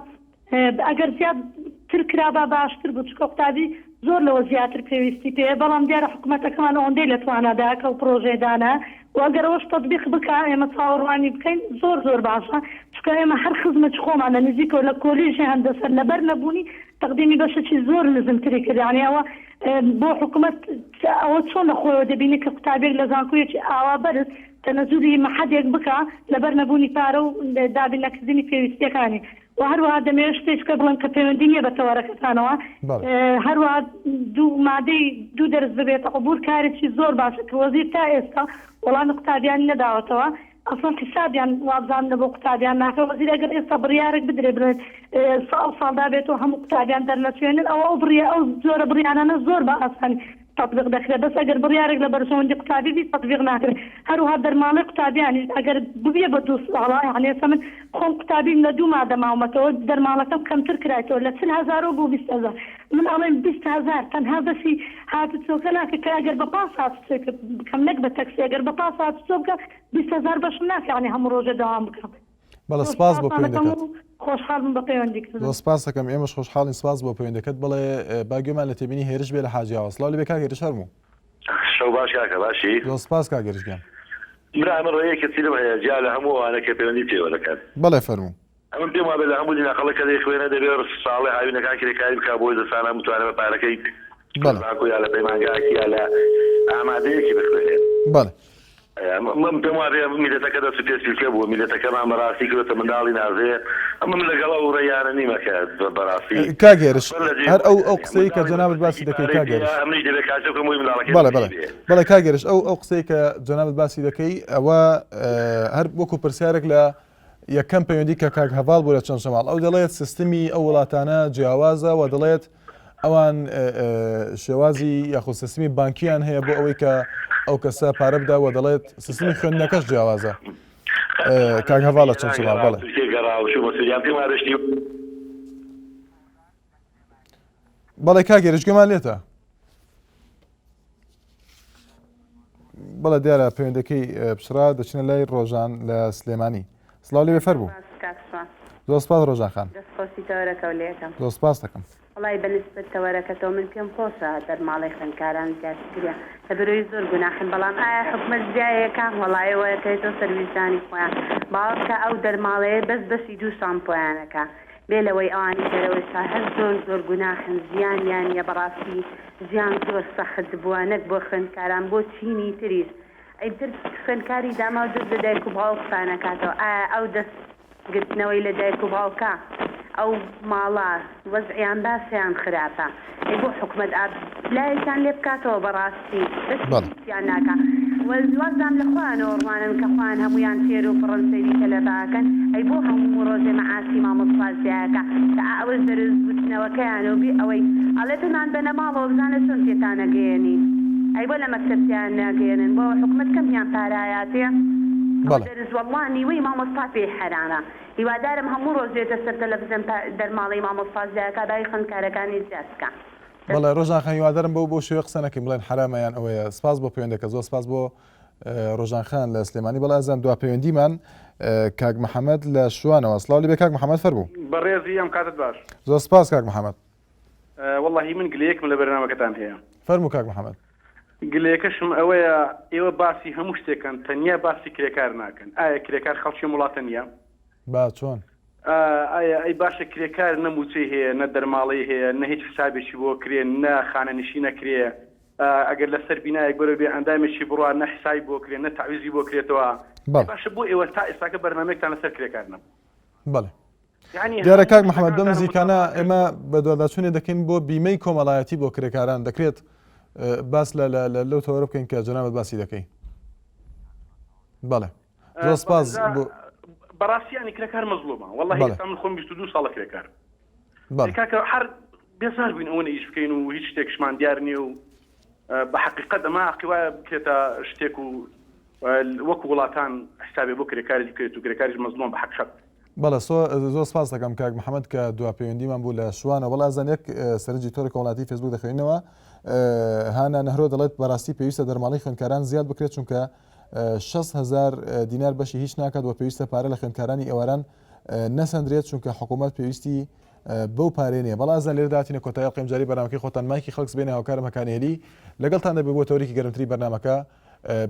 ئەگەر زیادتر کرابە باشتر بوو چکە قوتابی زۆر لەوە زیاتر پێویستی پێ بەڵام دیارە حکوومەتەکەمان ئەوەندەی لە تواناداکە و پرۆژێدانە و ئەگەرەوەش تەطبیق بکە ئێمە چاوەڕوانی بکەین زۆر باشە چکە ئێمە هەر خزمەت خۆمانە نزیکەوە لە کۆلیژی هەندەسەر لەبەر نەبوونی تەقدیمی بەشێکی زۆر نزمتری کردیانێ ئەوە بۆ حکوومەت ئەوە چۆن لە خۆیەوە دەبینی کە قوتابێک لە زانکۆیەکی ئاوا بەرز تەنەزولی مەحەدێک بکە لەبەر نەبوونی پارە و دابین نەکردنی پێویستیەکانی و هەروەها دەمەوێت شتێککە بڵێن کە پەیوەندی نیە بە تەوەرەکەتانەوە هەروەها مادەی 2 دەرس ببێتە قبول کارێکی زۆر باشە کە وەزیر تا ئێستا وەڵامی قوتابیانی نەداوەتەوە ئەسڵان حسابیان وابزانە بۆ قوتابیان ناکە وەزیر ئەگەر ئێستا بڕیارێک بدرێ بڵێت ساڵدا بێتەوە هەموو قوتابیان دەرنەچێنن ئەو جۆرە بڕیانانە زۆر بە ئاسانی تطبیق دەکرێت بەس ئەگەر بڕیارێک لە بەرژەوەندی قوتابی بی تطبیق ناکرێت هەروها دەرمانەی قوتابیانی ئەگەر ببێ بە 2 ساڵە یعنی ئێستا من خۆم قوتابیم لە 2 مادە ماومەتەوە دەرمانەکەم کەمتر کرایەوە لە 40,000 بۆ 20,000 من ئەڵێم 20,000 تەنها بەسی هاتوچۆکە ناکە کە ئەگەر بە پاس هاتوچۆکە بکەم نەک بە تەکسی ئەگەر بە پاس هاتوچۆ بکە 20,000 بەشم ناکە یعنی هەموو ڕۆژە دەوام بکەم بەڵێ سپاس بۆ پەیوەندەکەت خۆشحاڵم بە پەیوەندیکردن سپاس دەکەم ئێمەش خۆشحاڵین سپاس بۆ پەیوەندەکەت بڵێ باگوێمان لە تێبینی هێرش بێ لە حاجی ئاوەسڵاو لێ کاک هێرش هەرموو شەو باش کاکە باشی زۆر سپاس کاک هێرشگیان برا من ڕێیەکە چیلم هەیە جا لە هەموو ئەوانە کە پەیوەندی پێوە دەکات بەڵێ فەرموو ئەمن پێم وابێت لە هەموو دیناقەڵەکە دەی خوێنە دەبێت ساڵی هاوینەکان کرێکاری بکە بۆی دەسانە متوانە بە پارەکەی یا لە پەیمانگاکی یا لە ئامادەیەکی بخوێنێت بەڵێ من پێم وابێ میلەتەکە دەست پێسیلکە بووە میلەتەکەمان بەڕاستی کردوتە منداڵی نازێ ئەمە من لەگەڵ ئەو ڕێیانە نیمەکە بەڕاستی کاک هێرش هەر ئەو قسەی کە جەنابەت باسی دەکەی کاک هێرش بەڵێ کاک هێرش ئەو قسەی کە جەنابەت باسی دەکەی ئەوە هەر وەکو پرسیارێک لە یەکەم پەیوەندی کە کاک هەڤاڵ بوو لە چەند شەماڵ ئەو دەڵێت سیستمی ئەو وڵاتانە جیاوازە و دەڵێت ئەوان شێوازی یاخود سیستمی بانکیان هەیە بۆ ئەوەی کە ئەو کەسە پارە بدا و دەڵێت سیستمی خوێندنەکەش جیاوازە کاک هەڤاڵ لە چەند شەماڵ بەڵێ بەڵێ کاک هێرش گوێمان لێتە بەڵێ دیارە پەیوەندەکەی پشرا دەچنە لای ڕۆژان لە سلێمانی سڵاو لێ بێ فەرموو زۆر سپاس ڕۆژان خان زۆر سپاس دەکەم وڵی بەنسبەت تەوەرەکەتەوە من پێم خۆشە دەرماڵی خوێندکاران زیاترە کە بەرەوەی زۆر گوناحن بەڵام ئایا حکومەت زیایەکە وەڵایەوەیەکەیتەوە سەرویسانی خۆیان باوەکە ئەو دەرماڵەیە بەسی 2 شامپۆیانەکە بێ لەوەی ئەوانی دەرەوەی هەر زۆر گوناحن زیانیان یە بەڕاستی زیان زۆر سەخت بووە نەک بۆ خوێندکاران بۆ چینی تریش ئەیتر خوێندکاری داما و دەست لە دایک و باوکتانەکاتەوە ئایا ئەو دەست گرتنەوەی لە دایک و باوکە ئەو ماڵە وەزعیان باسییان خراپە بۆ حکومت لایەکان لێ بکاتەوە بەڕاستی دەستیان ناکە وەزام لە خوانەوە ڕوانن کە خوان هەمویان فێر و فڕەنسەوی تەلەڤاکەن ئەی بۆ هەموو ڕۆژێ مەعاسی مامۆستازیاکە کە ئەوە دەرز بوتنەوەکەیانەوە بێ ئەوەی ئەڵێتمان بەنەماڵەوە بزانە چۆن تێتانەگەێنی ئەی بۆ لە مەکتەبیان ناگەێنن بۆ حکومەت کەمیان پارایاتێ دەرز وەڵڵان نیوەی مامۆستا پێی حەرامە هیوادارم هەموو ڕۆژ دێتە سەر تەلەڤیزیۆن دەرماڵەی مامۆستازیاکە دای خوێندکارەکانی زیاد بکە. بەڵێ ڕۆژان خان هیوادارم بۆ شوێ قسە نەکەین بڵێن حرامەیان ئەوەیە. سپاس بۆ پەیوەندەکە، زۆر سپاس بۆ ڕۆژان خان لە سلێمانی. بەڵێ ئەزان دوا پەیوەندیمان کاک محەممەد لە شوانەوە. سڵاو لێبێ کاک محەممەد فەرموو. بەڕێزی ئەم کاتت باش. زۆر سپاس کاک محەممەد. وەڵڵاهی من گلەیەکم لە بەرنامەکەتان هەیە. فەرموو کاک محەممەد. گلەیەکەشم ئەوەیە ئێوە باسی هەموو شتێکن تەنیا باسی کرێکار ناکەن. ئایا کرێکار خەڵکی وڵاتە نییە؟ با چۆن؟ ئایا ئەی باشە کرێکار نەموچەی هەیە، نە دەرماڵی هەیە، نە هیچ حسابێکی بۆ کرێن، نە خانەنشی نەکرێ، ئەگەر لەسەر بینایە گۆرە بێ ئەندامێکی بڕوە نە حسابی بۆ کرێن، نە تعویزی بۆ کرێتەوە. باشە بۆ ئێوە تا ئێستاکە بەرنامەیەکتان لەسەر کرێکار نەبوو. بەڵێ. دیارە کاک محەممەد بەم نزیکانە ئێمە بە دوواداچوونێ دەکەین بۆ بیمەی کۆمەڵایەتی بۆ کرێکاران دەکرێت باس لەو تەوەرە بکەین کە جەنابەت باسی دەکەی. بەڵێ زۆر سپاس بۆ بەڕاستیانی کرێکار مەزلومە. وەڵڵاهی ئێستا من خۆم 22 ساڵە کرێکار. کاکە هەر بێزار بووین ئەوە ئیش بکەین و هیچ شتێکشمان دیار نییە و بە حەقیقەت ئەمە عەقیوایە بکرێتە شتێک و وەکو وڵاتان حسابێ بۆ کرێکاری بکرێت و کرێکاریش مەزلوم بە حەقیقەت. بەڵێ زۆر سپاس دەکەم کاک محەممەد کە دوا پەیوەندیمان بوو لە شوانە. وەڵا زان یەک سەرنجی تۆڕی کۆمەڵایەتی فێسبوک دەخوێنەوە هانە نەهرۆ دەڵێت بەڕاستی پێویستە دەرماڵی خوێندکاران زیاد بکرێت چونکە 6,000 دینار بەشی هیچ ناکات و پێویستە پارە لە خوێندکارانی ئێواران نەسەندرێت چونکە حکوومەت پێویستی بەو پارێنێ. بەڵا زان لێرداتینە کۆتایی قیمجاری بەرنامەکەی خۆتان مایکی خەڵکس بێنە هاوکارم هەکانێلی لەگەڵتان دەبێت بۆ تەوەریکی گەرمتری بەرنامەکە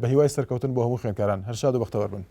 بە هیوای سەرکەوتن بۆ هەموو خوێندکاران. هەر شاد و بەختەوەر بن.